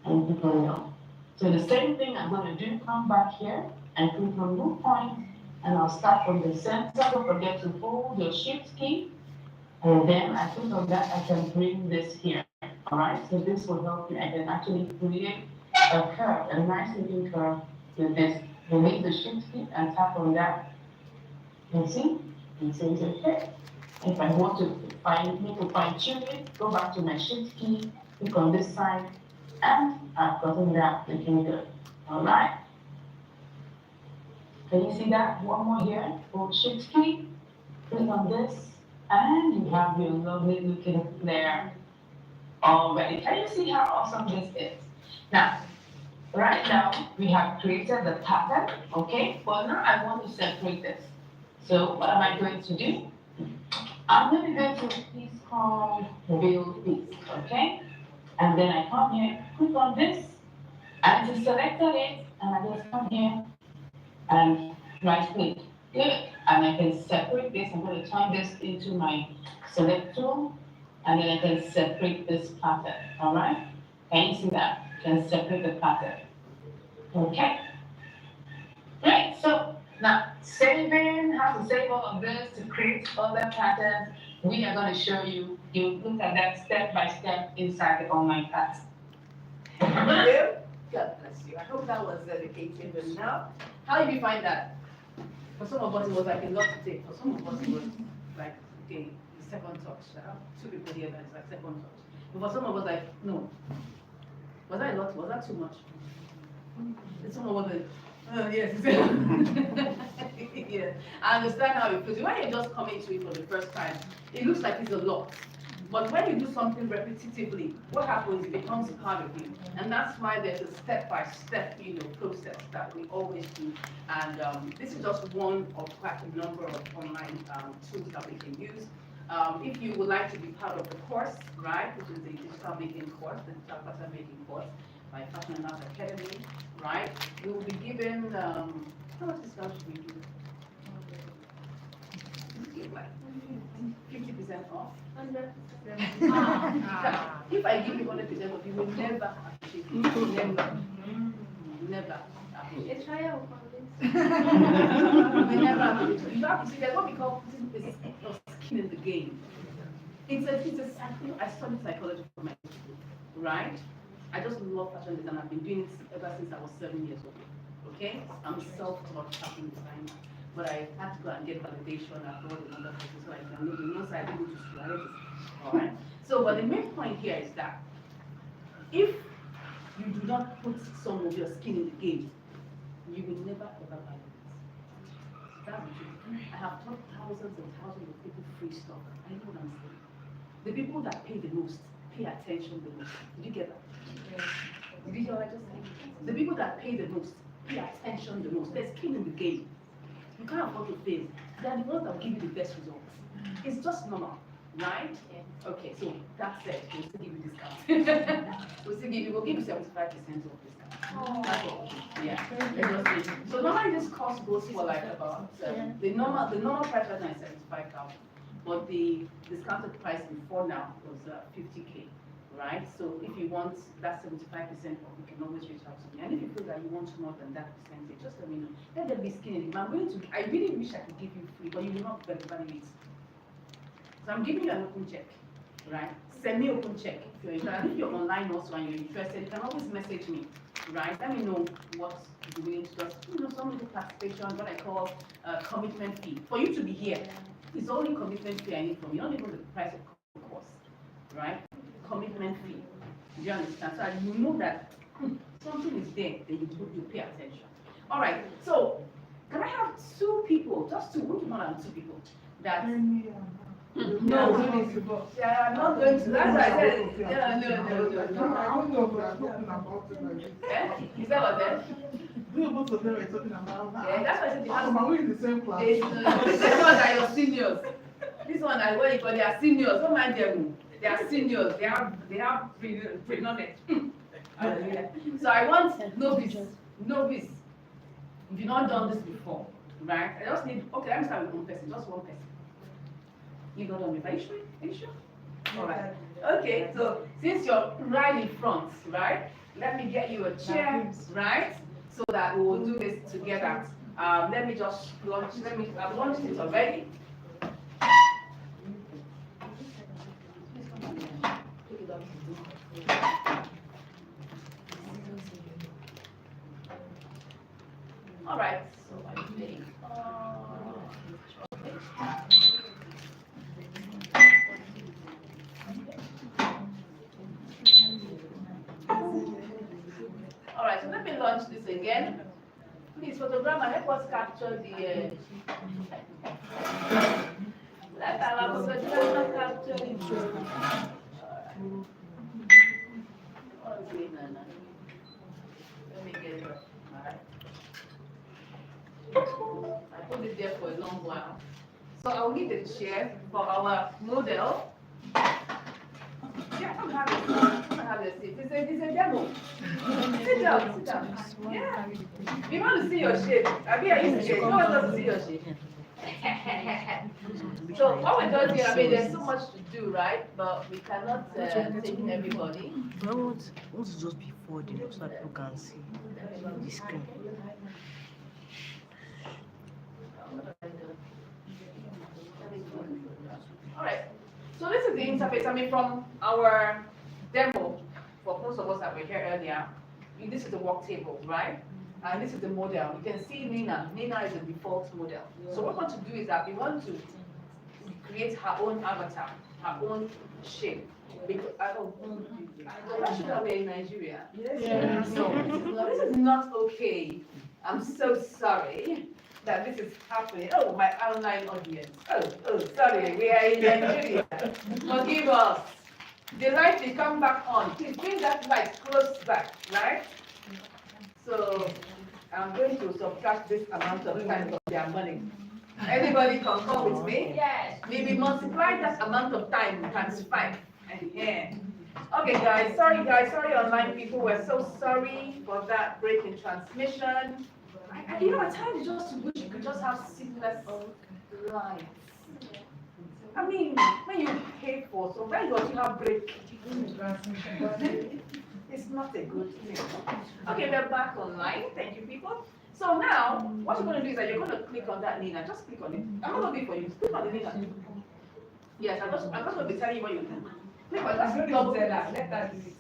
And click on no. So the same thing I'm going to do, come back here and click on move point. And I'll start from the center. Don't forget to hold your shift key. And then I click on that, I can bring this here. All right, so this will help me. I can actually create a curve, a nice looking curve with this. Release the shift key and tap on that. You see? And say it's okay. If I want to make a fine tune it, go back to my shift key, click on this side, and I've gotten that looking good. All right. Can you see that? One more here. Hold shift key, click on this, and you have your lovely looking flare already. Can you see how awesome this is? Now, right now, we have created the pattern, okay? But now I want to separate this. So what am I going to do? I'm going to go to a piece called build piece, okay? And then I come here, click on this, and it's selected it, and I just come here and right click. Good. And I can separate this. I'm going to turn this into my select tool, and then I can separate this pattern. All right. Can you see that? You can separate the pattern. Okay. Great. So now saving, how to save all of this to create other patterns. We are going to show you. You look at that step by step inside the online class. God bless you. I hope that was educative enough. How did you find that? For some of us, it was like a lot to take. For some of us, it was like, okay, the second touch. I have two people here that is like second touch. But for some of us, like, no. Was that a lot? Was that too much? And some of us, like, yes. Yeah. I understand how it feels. When you're just coming to it for the first time, it looks like it's a lot. But when you do something repetitively, what happens? It becomes part of you, and that's why there's a step-by-step, process that we always do. And this is just one of quite a number of online tools that we can use. If you would like to be part of the course, right, which is the digital making course, the digital pattern making course by Fashion and Art Academy, right, we will be given how much discount should we do? Like 50% off. If I give you 100% off, you will never appreciate it. Never appreciate it. You will never appreciate it. You have to see that what we call putting your skin in the game. It's a cycle. I studied psychology for my school, right? I just love fashion design. I've been doing it ever since I was 7 years old. Okay? I'm self-taught fashion designer. But I had to go and get validation after all the other places so I can know the most I did to school. Alright? So, but the main point here is that if you do not put some of your skin in the game, you will never ever validate. That's the truth. I have taught thousands and thousands of people free stuff. I know what I'm saying. The people that pay the most pay attention the most. Did you get that? Did you hear what I just said? The people that pay the most pay attention the most. There's skin in the game. You can't afford to fail. They are the ones that will give you the best results. It's just normal, right? Okay, so that said, we'll still give you discount. We'll give you 75% of discount. That's all. Yeah. So normally this cost goes for like about the normal price right now is 75,000, but the discounted price before now was 50K. Right? So if you want that 75% off, you can always reach out to me. And if you feel that you want more than that percentage, just let me know. Let there be skin in it. I really wish I could give you free, but you will not validate. So I'm giving you an open check, right? Send me open check if you're interested. If you're online also and you're interested, you can always message me, right? Let me know what you're willing to just, some little participation, what I call commitment fee. For you to be here, it's only commitment fee I need from you, not even the price of the course, right? Commitment fee. Do you understand? So you know that something is there, then you pay attention. All right. So can I have two people, just two, who do more than two people? That no, yeah, I'm not going to. That's why I said no. I don't know if I'm talking about it like this. Is that what that? Both of them are talking about that. Yeah, that's why I said Are we in the same class? These ones are your seniors. This one are what you call they are seniors. Don't mind them. They are seniors. They have pre-knowledge. So I want novice. If you've not done this before, right? I just need. Okay, let me start with one person. Just one person. You've not done it. Are you sure? Are you sure? All right. Okay. So since you're right in front, right? Let me get you a chair, right? So that we will do this together. Let me just launch. I've launched it already. All right, so I think, all right, so let me launch this again. Please, photographer, help us capture the, let our photographer capture the, let me get it up, all right. I put it there for a long while. So I'll need a chair for our model. Yeah, come have it. Come have a seat. It's a demo. Sit down. Yeah. We want to see your shape. Are you seeing? No one wants to see your shape. So what we're going to do, I mean, there's so much to do, right? But we cannot take everybody. But I want to just be forwarding it so that people can see the screen. All right. So this is the interface. I mean, from our demo, for most of us that were here earlier, this is the work table, right? And this is the model. You can see Nina. Nina is the default model. So what we want to do is that we want to create her own avatar, her own shape. Because why should I be in Nigeria? Yes. No, this is not okay. I'm so sorry that this is happening. Oh, my online audience. Oh, sorry, we are in Nigeria. Forgive us. The light will come back on. Please bring that light close back, right? So I'm going to subtract this amount of time of their money. Anybody can come with me? Yes. Maybe multiply that amount of time times 5. And yeah. Okay, guys, sorry online people. We're so sorry for that break in transmission. You know, at times you just wish you could just have seamless lines. I mean, when you pay for so very good you have break in transmission. It's not a good thing. Okay, we're back online. Thank you, people. So now, what you're going to do is that you're going to click on that Nina. Just click on it. I'm not going to do it for you. Click on the Nina. Yes, I'm just going to be telling you what you do. Click on it. Just double that. Let that do it.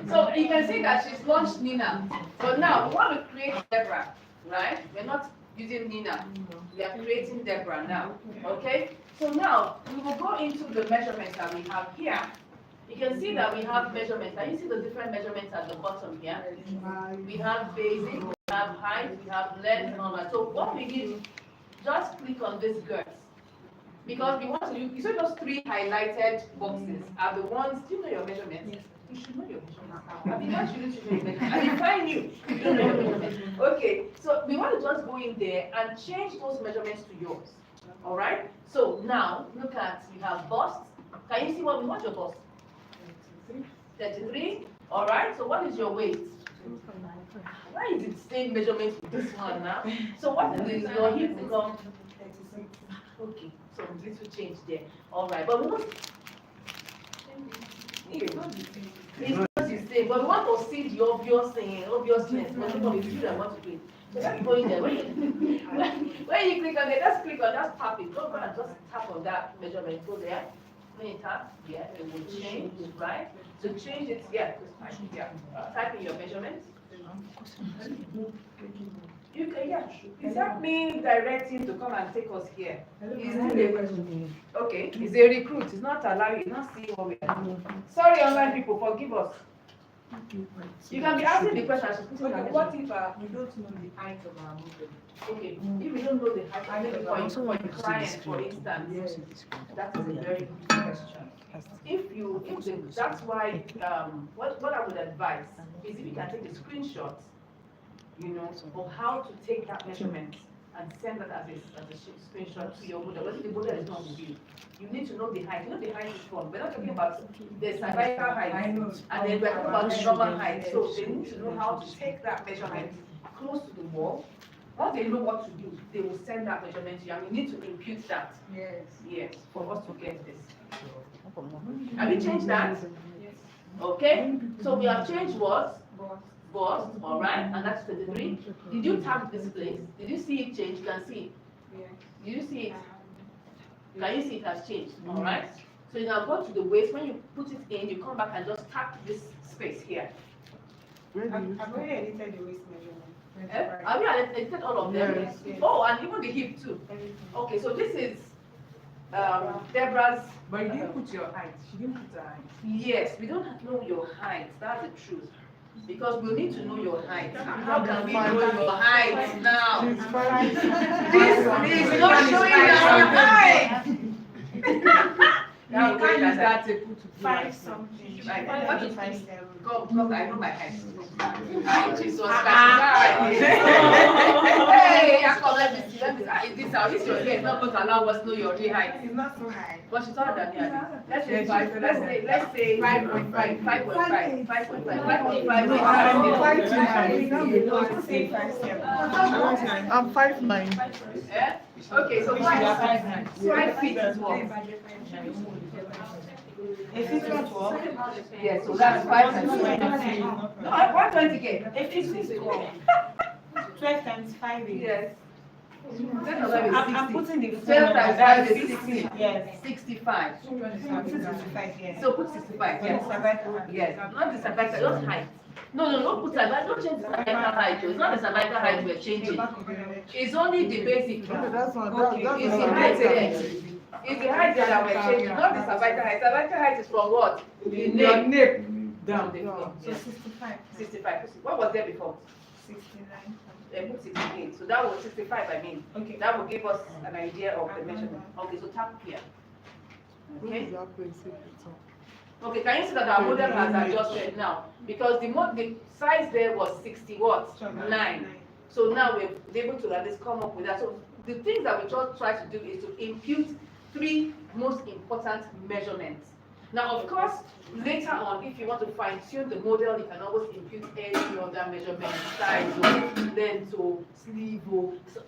So you can see that she's launched Nina. But now we want to create Deborah, right? We're not using Nina. We are creating Deborah now. Okay? So now we will go into the measurements that we have here. You can see that we have measurements. Can you see the different measurements at the bottom here? We have basic, we have height, we have length, normal. So what we need, just click on this girth. Because we want to use, you see those 3 highlighted boxes are the ones, do you know your measurements? Yes. You should know your measurements. I mean, why should you know your measurements? I define you, you don't know your measurements. Okay, so we want to just go in there and change those measurements to yours. All right? So now, look at, we have bust. Can you see what we want your bust? 33. All right, so what is your weight? Why is it same measurement with this one now? So what is your hip become? 36. Okay, so little change there. All right, but we want it's not the same, but we want to see the obvious thing, obviousness. But we feel what to do. So let me go in there. When you click on it, just click on, just tap it. Don't go and just tap on that measurement. Go there. When you tap, yeah, it will change, right? So change it, yeah. Type in your measurements. You can, yeah. Is that me directing to come and take us here? Okay, it's a recruit. It's not allowing, it's not seeing what we are doing. Sorry, online people, forgive us. You can be asking the question. Okay, what if we don't know the height of our model? Okay, if we don't know the height, I mean, for your client, for instance, that is a very good question. That's why, what I would advise is if you can take the screenshots, you know, of how to take that measurement and send that as a screenshot to your model. But the model is not with you. You need to know the height. You know the height is from. We're not talking about the cervical height, and then we're talking about the normal height. So they need to know how to take that measurement close to the wall. Once they know what to do, they will send that measurement to you, and you need to impute that. Yes. Yes, for us to get this. Have you changed that? Yes. Okay. So we have changed what? Bust, all right, and that's 23. Did you tap this place? Did you see it change? You can see it. Yes. Did you see it? Can you see it has changed? All right. So you now go to the waist. When you put it in, you come back and just tap this space here. I've already edited the waist measurement. Have you edited all of them? Yes, yes. Oh, and even the hip too. Okay, so this is Deborah's. But you didn't put your height. She didn't put her height. Yes, we don't know your height. That's the truth. Because we need to know your height. How can we know your height now? This is not showing our height. Now, that to put to 5 something. Like, Why what not is 5 7? Come, I know my height. Jesus Christ. Hey, I come, let me see. This how this your hair is not going to allow us to know your real height. It's not so high. But she's taller than me. Let's say 5. Let's say 5.5. 5.5. 5.5. 5.5. I'm 5'9". Eh? Okay, so 5 feet is what? If it's not what? Yeah, so that's 5 times 20. No, 120 again. If it's 12. 12 times 5 is. Yes. I'm putting the 12 times 5 is 60. Yes. 65. 65, yes. So put 65, yes. Yes, not the cervical, just height. No, don't put cervical, don't change the cervical height. It's not the cervical height we're changing. It's only the basic. That's one. Okay. It's the height there. It's the height that we're changing, not the cervical height. Cervical height is from what? The neck. Down. So 65. 65. What was there before? 69. Put 68. So that was 65, I mean. Okay. That will give us an idea of the measurement. Okay, so tap here. Okay. Okay, can you see that our model has adjusted now? Because the size there was 60 what? 9. So now we're able to at least come up with that. So the things that we just try to do is to impute 3 most important measurements. Now, of course, later on, if you want to fine-tune the model, you can always impute any other measurement, size, length, sleeve,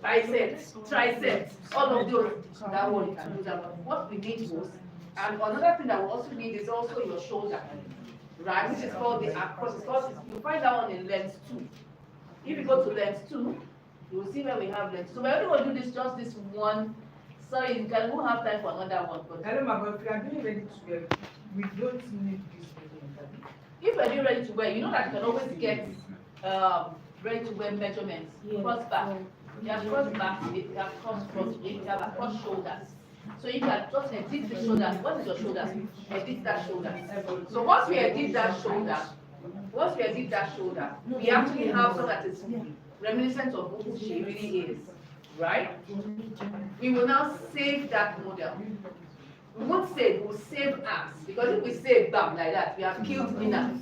biceps, triceps, all of those. That one you can do that. But what we need most, and another thing that we also need is also your shoulder, right? Which is called the across. You find that one in length 2. If you go to length 2, you will see where we have length. So we're only going to do this just this one. Sorry, we won't have time for another one. But Hello, but if we are doing ready to wear, we don't need this measurement. if you're doing ready to wear, you know that you can always get ready to wear measurements. Cross back. You have cross back, you have cross front, you have across shoulders. So you can just edit the shoulders. What is your shoulders? Edit that shoulder. So once we edit that shoulder, we actually have something that is reminiscent of who she really is. Right? We will now save that model. We won't save, we'll save as. Because if we save bam like that, we have killed Nina.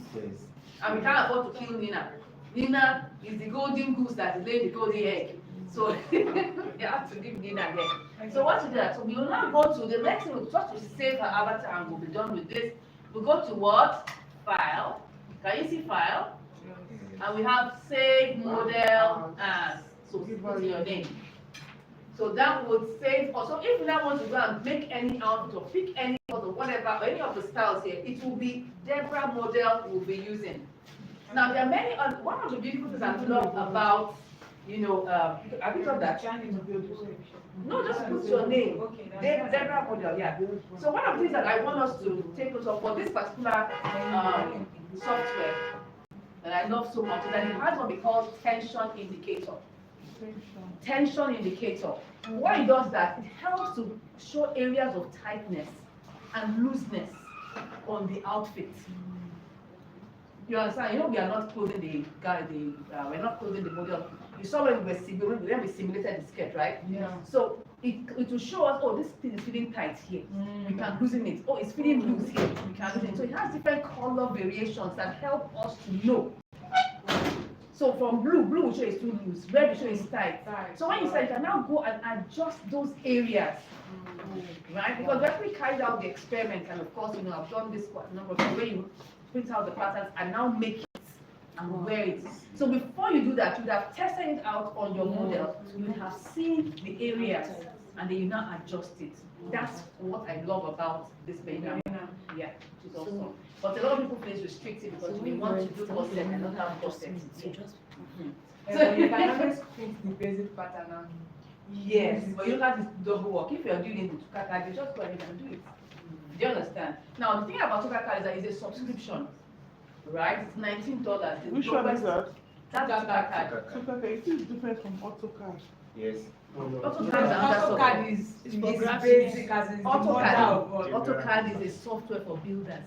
And we can't afford to kill Nina. Nina is the golden goose that is laying the golden egg. So we have to give Nina again. So what to do that? So we will now go to the next thing, we'll just to save her avatar and we'll be done with this. We'll go to what? File. Can you see file? And we have save model as. So put your name. So that would save, so if we now want to go and make any outfit or pick any photo, whatever, or any of the styles here, it will be Deborah model we'll be using. Now there are many, one of the beautiful things I love about, have you got that? No, just put your name. Deborah model, yeah. So one of the things that I want us to take note of for this particular software that I love so much is that it has what we call tension indicator. Tension indicator. Why it does that? It helps to show areas of tightness and looseness on the outfit. You understand? We are not clothing the guy. We're not clothing the model. You saw when we simulated the skirt, right? Yeah. So it will show us, oh, this thing is feeling tight here. We can loosen it. Oh, it's feeling loose here. We can loosen it. So it has different color variations that help us to know. So from blue will show it's too loose, red will show it's tight. So when you say, you can now go and adjust those areas, right? Because we actually carried out the experiment, and of course, I've done this quite a number of times where you print out the patterns and now make it and wear it. So before you do that, you would have tested it out on your model, you would have seen the areas, and then you now adjust it. That's what I love about this baby. Yeah, which is awesome. But a lot of people feel it's restrictive because we want to do corset and not have corset. So you can always print the basic pattern now. Yes, but you don't have this double work. If you are doing it with Tukaka, you just go ahead and do it. Do you understand? Now, the thing about Tukaka is that it's a subscription, right? It's $19. Which one is that? That's Tukaka. Tukaka, it is different from AutoCAD. Yes. AutoCAD is graphics. basic as in the model of what? AutoCAD is a software for builders.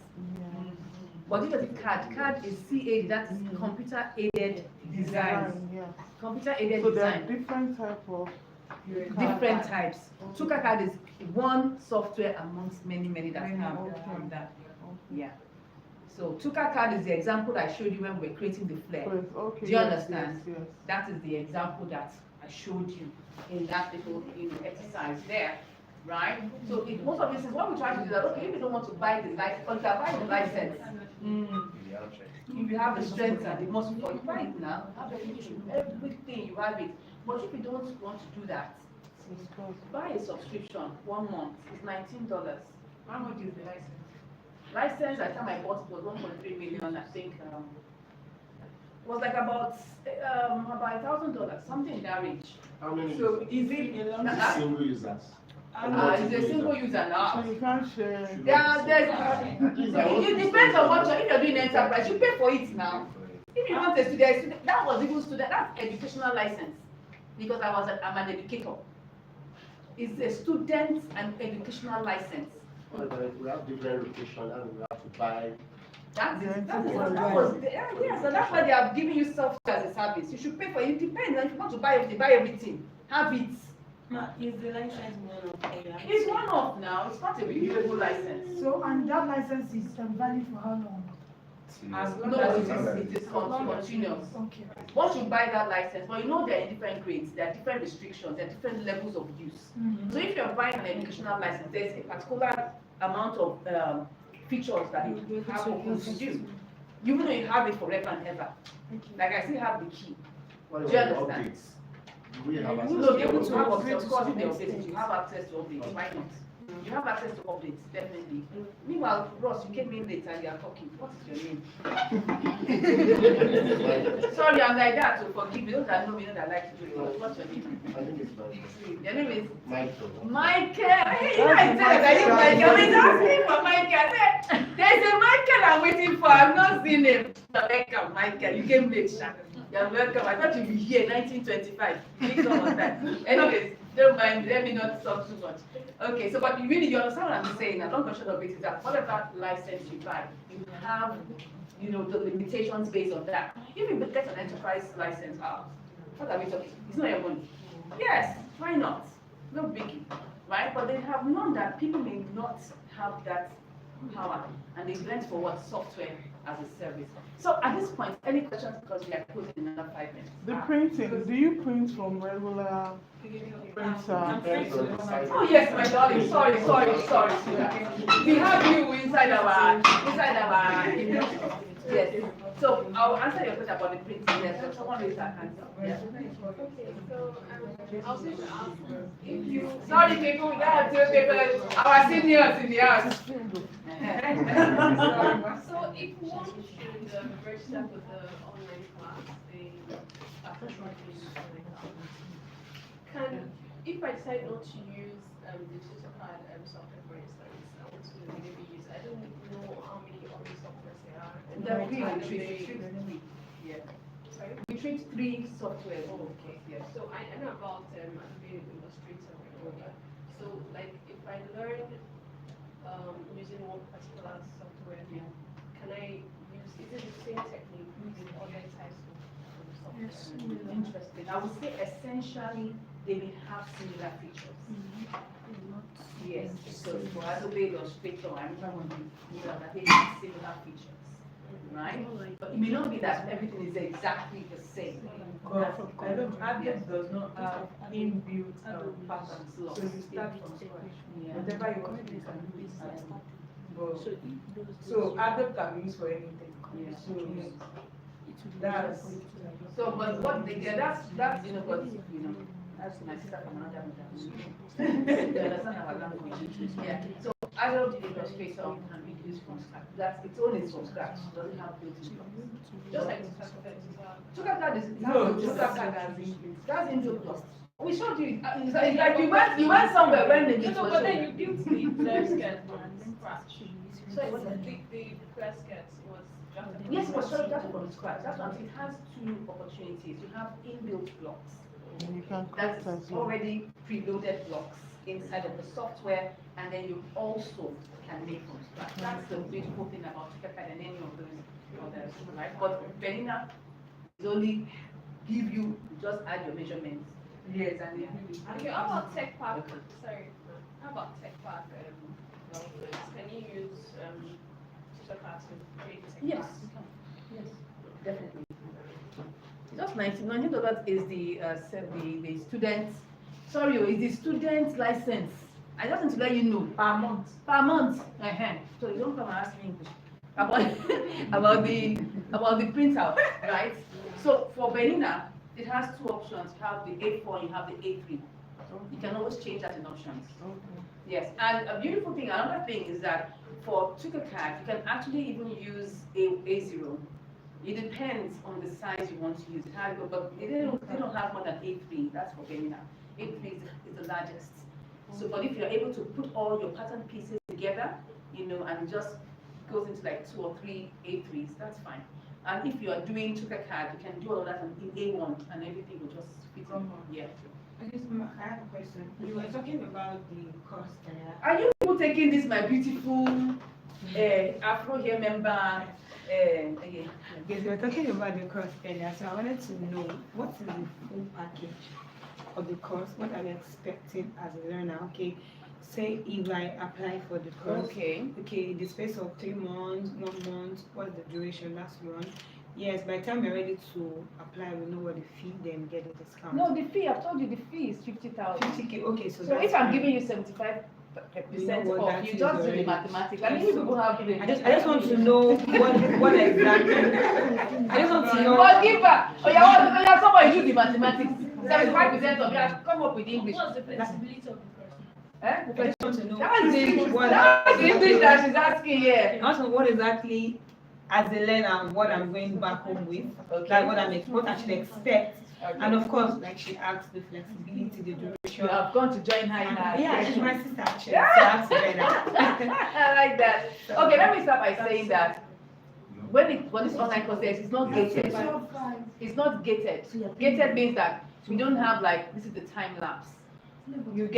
But if it's CAD is CAD, that is computer aided design. Yeah. Computer aided So there are design. different type of different types. TukaCAD is one software amongst many that have that. Yeah. So TukaCAD is the example I showed you when we were creating the flare. Okay, Do you understand? Yes. That is the example that I showed you in that little exercise there, right? So most of this is what we try to do. That okay, if you don't want to buy the license, or you can buy the license. If you have the strength and the muscle for it, buy it now. Have everything you have it. But if you don't want to do that, buy a subscription 1 month. It's $19. How much is the license? License, at the time I bought it was 1.3 million, I think. Was like about $1,000, something in that range. How many? So is it Single users. It's a single user now. So you can't share. It depends on what if you're doing enterprise, you pay for it now. If you want a student, that was even student, that's educational license. Because I'm an educator. It's a student and educational license. We have different locations and we have to buy. So that's why they are giving you software as a service. You should pay for it. It depends. If you want to buy everything, buy everything. Have it. Is the license one-off? It's one-off now. It's not a renewable license. So, and that license is valid for how long? as long No, as it is continuous. Okay. Once you buy that license, but you know there are different grades, there are different restrictions, there are different levels of use. So if you're buying an educational license, there's a particular amount of features that you have open to do. Even though you have it forever and ever. Like I still have the key. What Do you about understand? updates? Do we have access You will be to able to have updates? updates, of course, if they update it, you have access to updates, why not? You have access to updates, definitely. Meanwhile, Ross, you came in late and you are talking. What is your name? Sorry, I'm like that, so forgive me. Those that know me know that I like to do it. What's your name? I think it's Michael. Your name is? Michael. Michael. Hey, you know I said that you Michael. He's asking for Michael. There's a Michael I'm waiting for. I've not seen him. Welcome, Michael. You came late, Sha. You're welcome. I thought you'd be here 1925. Big song on that. Anyways, don't mind. Let me not talk too much. Okay, so but you really you understand what I'm saying. I don't question of it is that whatever license you buy, you have the limitations based on that. If you get an enterprise license, what are we talking? It's not your money. Yes, why not? No biggie, right? But they have known that people may not have that power, and they went for what software as a service. So at this point, any questions because we are closing in another 5 minutes. The printing, do you print from regular printer? Oh yes, my darling. Sorry. We have you inside our yes. So I'll answer your question about the printing. Yes, so someone raised their hand. Yeah. Okay, so I was going to ask if you. Sorry, people, we got two people. Our seniors in the house. So if one should register for the online class, if I decide not to use the digital card software, for instance, I want to maybe use, I don't know how many other softwares there are. Sorry? We treat 3 software. Oh, okay. Yes. So I know about Adobe Illustrator and all that. So like if I learn using one particular software, can I use, is it the same technique using other types of software? Yes. Interesting. I would say essentially they may have similar features. Yes, so for Adobe Illustrator, I remember when they have similar features. Right? But it may not be that everything is exactly the same. Adobe does not have inbuilt patterns, so you start from scratch. Whatever you want to do, you can do it. So Adobe can be used for anything. Yeah. That's but what they get, that's but that's my sister from another You understand our language? Yeah. So Adobe Illustrator can be used from scratch. That's its own is from scratch. It doesn't have built-in blocks. Just like TukaCAD is TukaCAD that's inbuilt blocks. We showed you. It's like you went somewhere when the No, but then you built the flare skirt from scratch. So it was the flare skirt was drafted. Yes, it was drafted from scratch. That's what it has 2 opportunities. You have inbuilt blocks. And you can That's cut as well. already preloaded blocks inside of the software, and then you also can make from scratch. That's the beautiful thing about TukaCAD and any of those others, right? But Penina is only give you just add your measurements Yes, and they really. Okay, how about tech park? Sorry, how about tech park? Developments? Can you use TikTok to create tech Yes, parks? you can. Yes, definitely. Just $19 is the student, sorry, is the student license. I just need to let you know. Per month. Per month. So you don't come and ask me English about about the printout, right? So for Benina, it has two options. You have the A4, you have the A3. You can always change that in options. Yes, and a beautiful thing, another thing is that for TukaCAD, you can actually even use A0. It depends on the size you want to use. But they don't have more than A3. That's for Benina. A3 is the largest. So, but if you're able to put all your pattern pieces together, and it just goes into like 2 or 3 A3s, that's fine. And if you are doing TukaCAD, you can do all of that in A1, and everything will just fit in. Yeah. I have a question. You were talking about the cost. Are you people taking this, my beautiful Afro hair member? Yes, we were talking about the cost earlier, so I wanted to know what is the full package of the course? What are you expecting as a learner? Okay, say if I apply for the course. Okay, the space of 3 months, 1 month, what's the duration? That's one. Yes, by the time you're ready to apply, we know what the fee, then get a discount. no, the fee, I've told you the fee is 50,000. 50K, okay, so So that's if I'm fine. giving you 75% what off, that you is just do the already. mathematics. I mean, you people have I just want to know what exactly. I just want to know. But give back. Oh yeah, somebody do the mathematics. 75% of you come up with English. What's the flexibility of the person? Eh? I just want to know. That's the English that she's asking here. I want to know what exactly, as a learner, what I'm going back home with, like what I should expect. Okay. And of course, like she asked, the flexibility, the duration. You have gone to join her in her. Yeah, she's my sister actually. So I have to join her. I like that. Okay, let me start by saying that when this online course is, it's not gated. It's not gated. Gated means that we don't have like this is the time lapse. You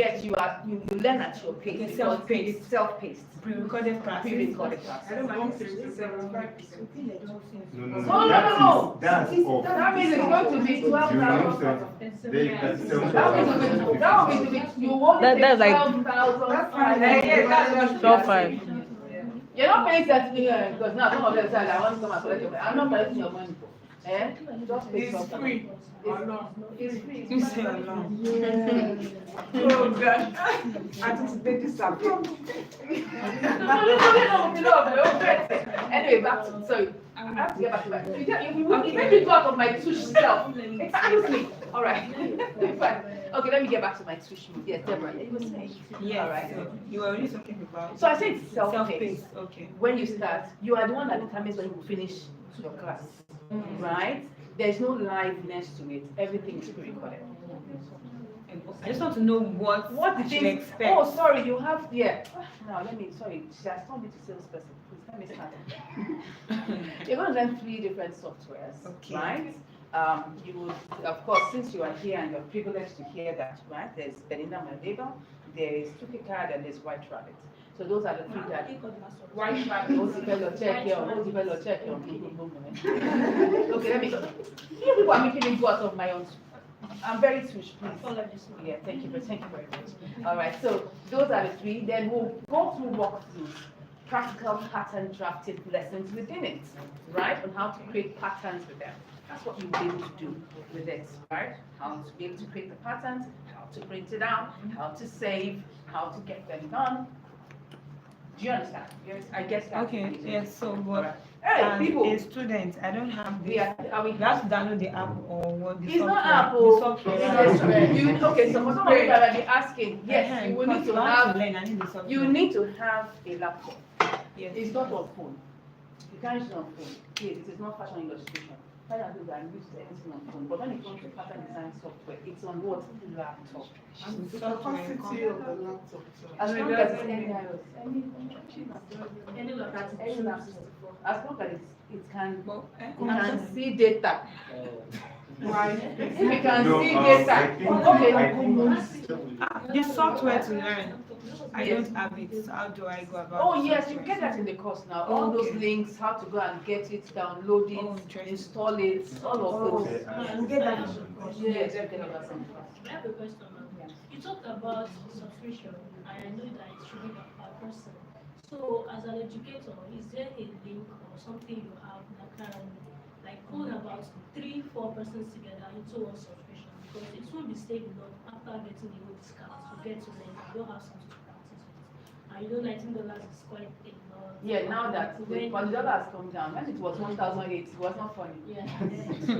learn at your pace. It's self-paced. It's self-paced. Pre-recorded classes. Pre-recorded classes. I don't mind 75%. No. That's off. That means it's going to be 12,000. That will be you won't take That's like 12,000. That's fine. That's 12,500. You're not paying 30 because now some of them say I want to come and collect your money. I'm not collecting your money. Just pay It's 12,000. free. Or not? It's free. You say alone. Oh God. I just did this something. Anyway, sorry. I have to get back to my. You made me go out of my tush self. Excuse me. All right. Okay, let me get back to my tush mood. Yes, Deborah. You were saying. Yes. All right. So you were already talking about. So I said it's self-paced. Self-paced. Okay. When you start, you are the one that determines when you finish your class, right? There's no liveness to it. Everything is pre-recorded. I just want to know what the I should thing? expect. Oh, sorry, you have Now sorry, she has turned me to salesperson. Please let me start. You're going to learn 3 different softwares, right? You would, of course, since you are here and you're privileged to hear that, right? There's Belinda Mandela, there's TukaCAD, and there's White Rabbit. So those are the 3 that White Rabbit, check here. Okay, let me go. You people are making me go out of my own. I'm very tush, please. Yeah, thank you very much. All right, so those are the 3. Then we'll go through walkthroughs, practical pattern drafting lessons within it, right? On how to create patterns with them. That's what you'll be able to do with it, right? How to be able to create the patterns, how to print it out, how to save, how to get them done. Do you understand? Yes, I guess that's Okay, it. yes, so but Hey, as people. a student, I don't have this. Are we You have to download the app or what the It's software. not Apple. The software. Okay, so for some of you that might be asking, yes, you will need to have. learn. I need the software. You need to have a laptop. Yes. It's not on phone. You can't use it on phone. Please, it is not fashion illustration. Try and do that and use anything on phone. But when it comes to pattern design software, it's on what? Laptop. And the capacity of the laptop. As long as it's any iOS. Any laptop. Any laptop. As long as it can, you I'm can see data. Why? If you can No, see I data, think- okay. I think- The software to learn. I don't have it. So how do I go about Oh, the yes, you software? get that in the course now. All those Okay. links, how to go and get it, download it, Interesting. install it, all of those. You get that in the course. Yes, you get all that in the course. I have a question. You talked about subscription, and I know that it should be per person. So, as an educator, is there a link or something you have that can like pull about 3-4 persons together into one subscription? Because it won't be safe enough after getting the whole discount to get to them. You don't have something to practice with. And you know, $19 is quite a lot. Yeah, now that the When- $40 has come down, when it was 1,008, it was not funny. Yeah.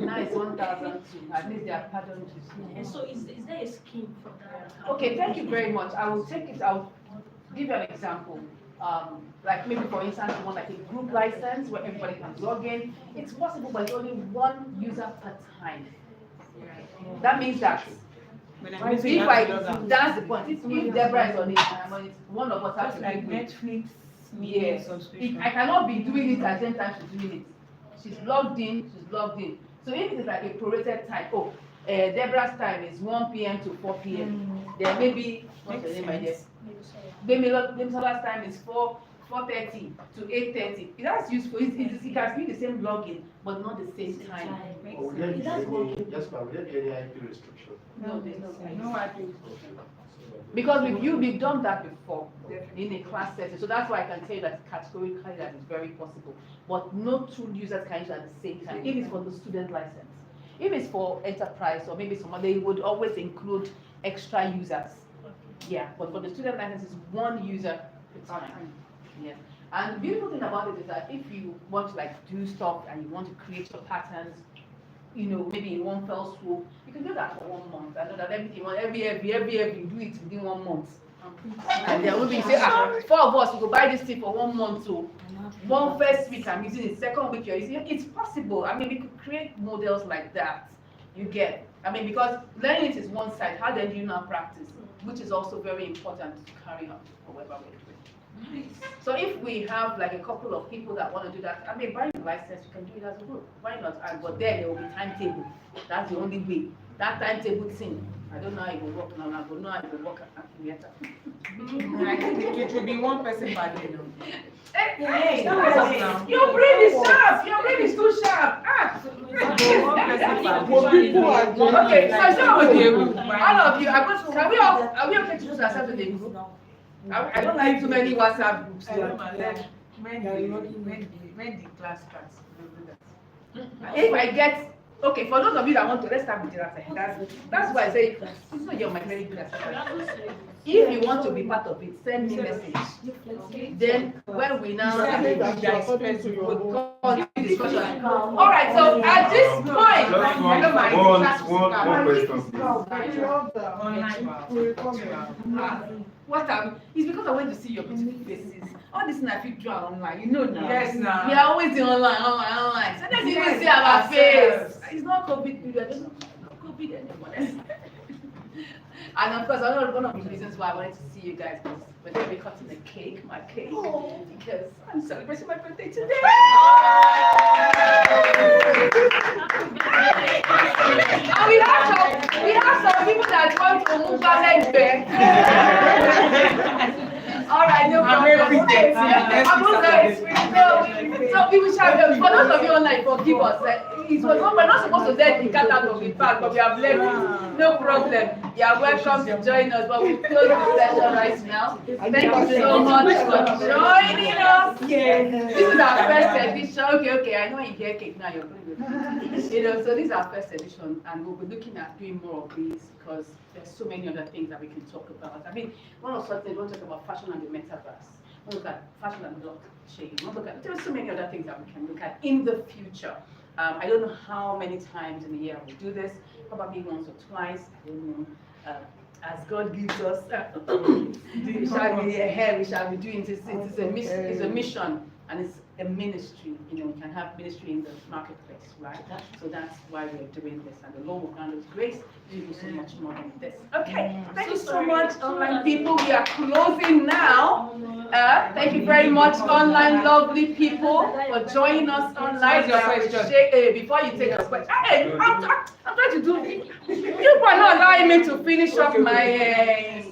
Now it's 1,002. At least they are pardoned you. And so, is there a scheme for that? Okay, thank you very much. I will take it. I'll give you an example. Like maybe for instance, you want like a group license where everybody can log in. It's possible, but it's only one user per time. That means that When I'm using if that to log out. that's the point. If Deborah is on it and I'm on it, one of us has Just to like be with. Netflix Yes. subscription. I cannot be doing it at the same time she's doing it. She's logged in. So if it's like a prorated time, Deborah's time is 1 p.m. to 4 p.m. Then maybe, what's the name, my dear? Demi's time is 4:30 to 8:30. That's useful. It can be the same login, but not the same time. Or would there be any, just would there be any IP restriction? No, there's no time. No, I think. Because we've done that before in a class setting. So that's why I can tell you that categorically that is very possible. But no two users can use at the same time. If it's for the student license. If it's for enterprise or maybe some other, they would always include extra users. Yeah, but for the student license, it's one user per time. Yeah. And the beautiful thing about it is that if you want to like do stuff and you want to create your patterns, you know, maybe in one fell swoop, you can do that for 1 month. I know that everything, every you do it within 1 month. And then we'll be say, 4 of us, we go buy this thing for 1 month. So one first week I'm using it, second week you're using it. It's possible. I mean, we could create models like that. You get. I mean, because learning it is one side. How then do you now practice? Which is also very important to carry on however we're doing. So if we have like a couple of people that want to do that, I mean, buying a license, you can do it as a group. Why not? But then there will be timetable. That's the only way. That timetable thing, I don't know how it will work now. I don't know how it will work at Henrietta. I think it will be one person per day. Hey, your brain is sharp. Your brain is too sharp. Okay, so all of you, are we okay to put ourselves in the group? I don't like too many WhatsApp groups. When the class starts, If I get, okay, for those of you that want to, let's start with the latter. That's why I say, it's not your credit class. If you want to be part of it, send me a message. Then when we now we'll call the discussion. All right, so at this point, it's because I went to see your beautiful faces. All this I feel draw online, you know now. Yes, now. We are always in online. So let's even see our face. It's not COVID period. There's no COVID anymore. And of course, one of the reasons why I wanted to see you guys was we're going to be cutting the cake, my cake, because I'm celebrating my birthday today. And we have some people that want to move our legs back. All right, no problem. So we shall, for those of you online, forgive us. It was we're not supposed to let the cat out of the bag, but we have left it. No problem. You are welcome to join us, but we'll close the session right now. Thank you so much for joining us. This is our first edition. Okay, I know you hear cake now, you're going to you know, so this is our first edition, and we'll be looking at doing more of these because there's so many other things that we can talk about. I mean, one of such things, we want to talk about fashion and the metaverse. We want to look at fashion and blockchain. We want to look at, there's so many other things that we can look at in the future. I don't know how many times in a year we do this, probably once or twice, I don't know. As God gives us, we shall be doing this. It's a mission and it's a ministry. You know, we can have ministry in the marketplace, right? So that's why we're doing this. And the Lord will grant us grace to do so much more than this. Okay, thank you so much, online people. We are closing now. Thank you very much, online lovely people, for joining us online. Before you take us, I'm trying to do. You are not allowing me to finish off my.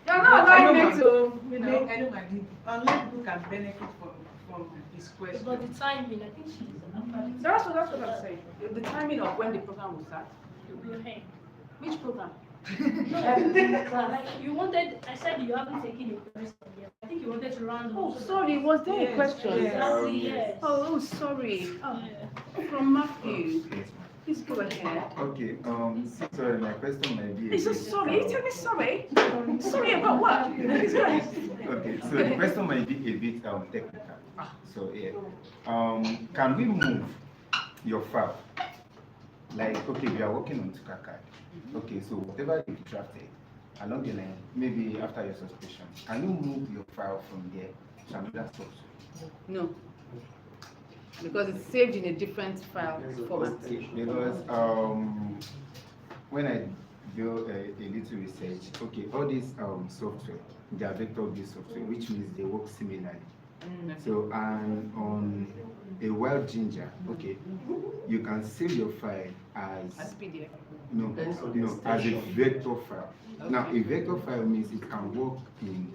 You're not I know allowing me my- to, you No, know. I know my need. Unless people can benefit from this question. But the timing, I think she's That's what I'm saying. The timing of when the program will start. your hand. Which program? No, like you wanted, I said you haven't taken a question yet. I think you wanted to round up. Oh, sorry, was there a Yes, question? yes. Exactly, yes. Oh, sorry. Oh, Yeah. from Matthew. Yes, Please go ahead. Okay, sorry, my question might be. He's so sorry. Tell me sorry. Sorry about what? Please go ahead. Okay, so the question might be a bit technical. So yeah, can we move your file? Like, okay, we are working on Tukaka. Okay, so whatever you drafted along the line, maybe after your suspension, can you move your file from there to another software? No. Because it's saved in a different file format. Because when I do a little research, okay, all these software, they are vector-based software, which means they work similarly. So, and on a wild ginger, okay, you can save your file as PDF. no, as a vector file. Now, a vector file means it can work in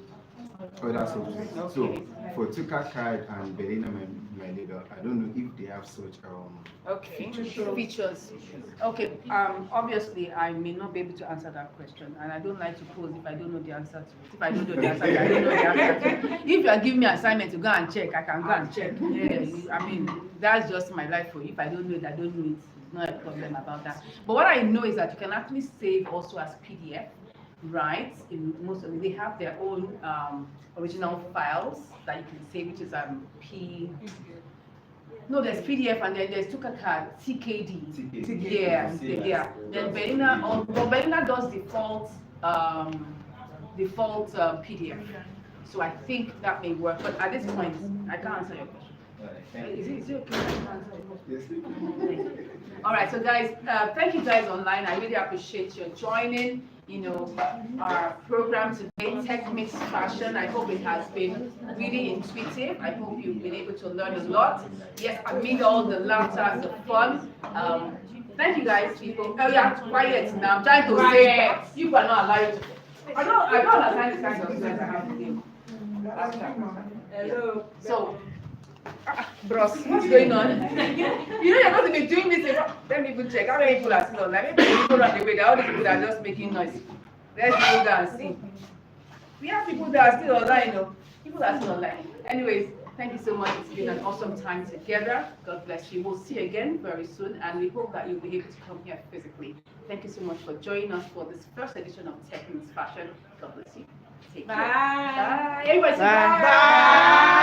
other software. So, for Tukaka and Berlina, my leader, I don't know if they have such Okay. Features. Okay. Obviously, I may not be able to answer that question, and I don't like to pose if I don't know the answer to it. If I don't know the answer, I don't know the answer to it. If you are giving me an assignment to go and check, I can go and check. Yeah. I mean, that's just my life. For if I don't know it, I don't know it. It's not a problem about that. But what I know is that you can actually save also as PDF. Right, in most of them, they have their own original files that you can save, which is No, there's PDF and then there's Tukaka, TKD. Yeah. Then Berlina does default PDF. So I think that may work, but at this point, I can't answer your question. Is it okay? Yes. All right, so guys, thank you guys online. I really appreciate your joining. Our program today, Tech Mix Fashion. I hope it has been really intuitive. I hope you've been able to learn a lot. Yes, amid all the laughter and the fun. Thank you guys, people. Oh yeah, quiet now. I'm trying to say you are not allowed to. I don't understand this kind of things I have to do. Hello. So, bros, what's going on? You're going to be doing this. Let me even check. How many people are still online? Maybe people run away. All these people are just making noise. Let's go down and see. We have people that are still online, though. People are still online. Anyways, thank you so much. It's been an awesome time together. God bless you. We'll see you again very soon, and we hope that you'll be able to come here physically. Thank you so much for joining us for this first edition of Tech Mix Fashion. God bless you. Take care. Bye. Everybody say bye. Bye.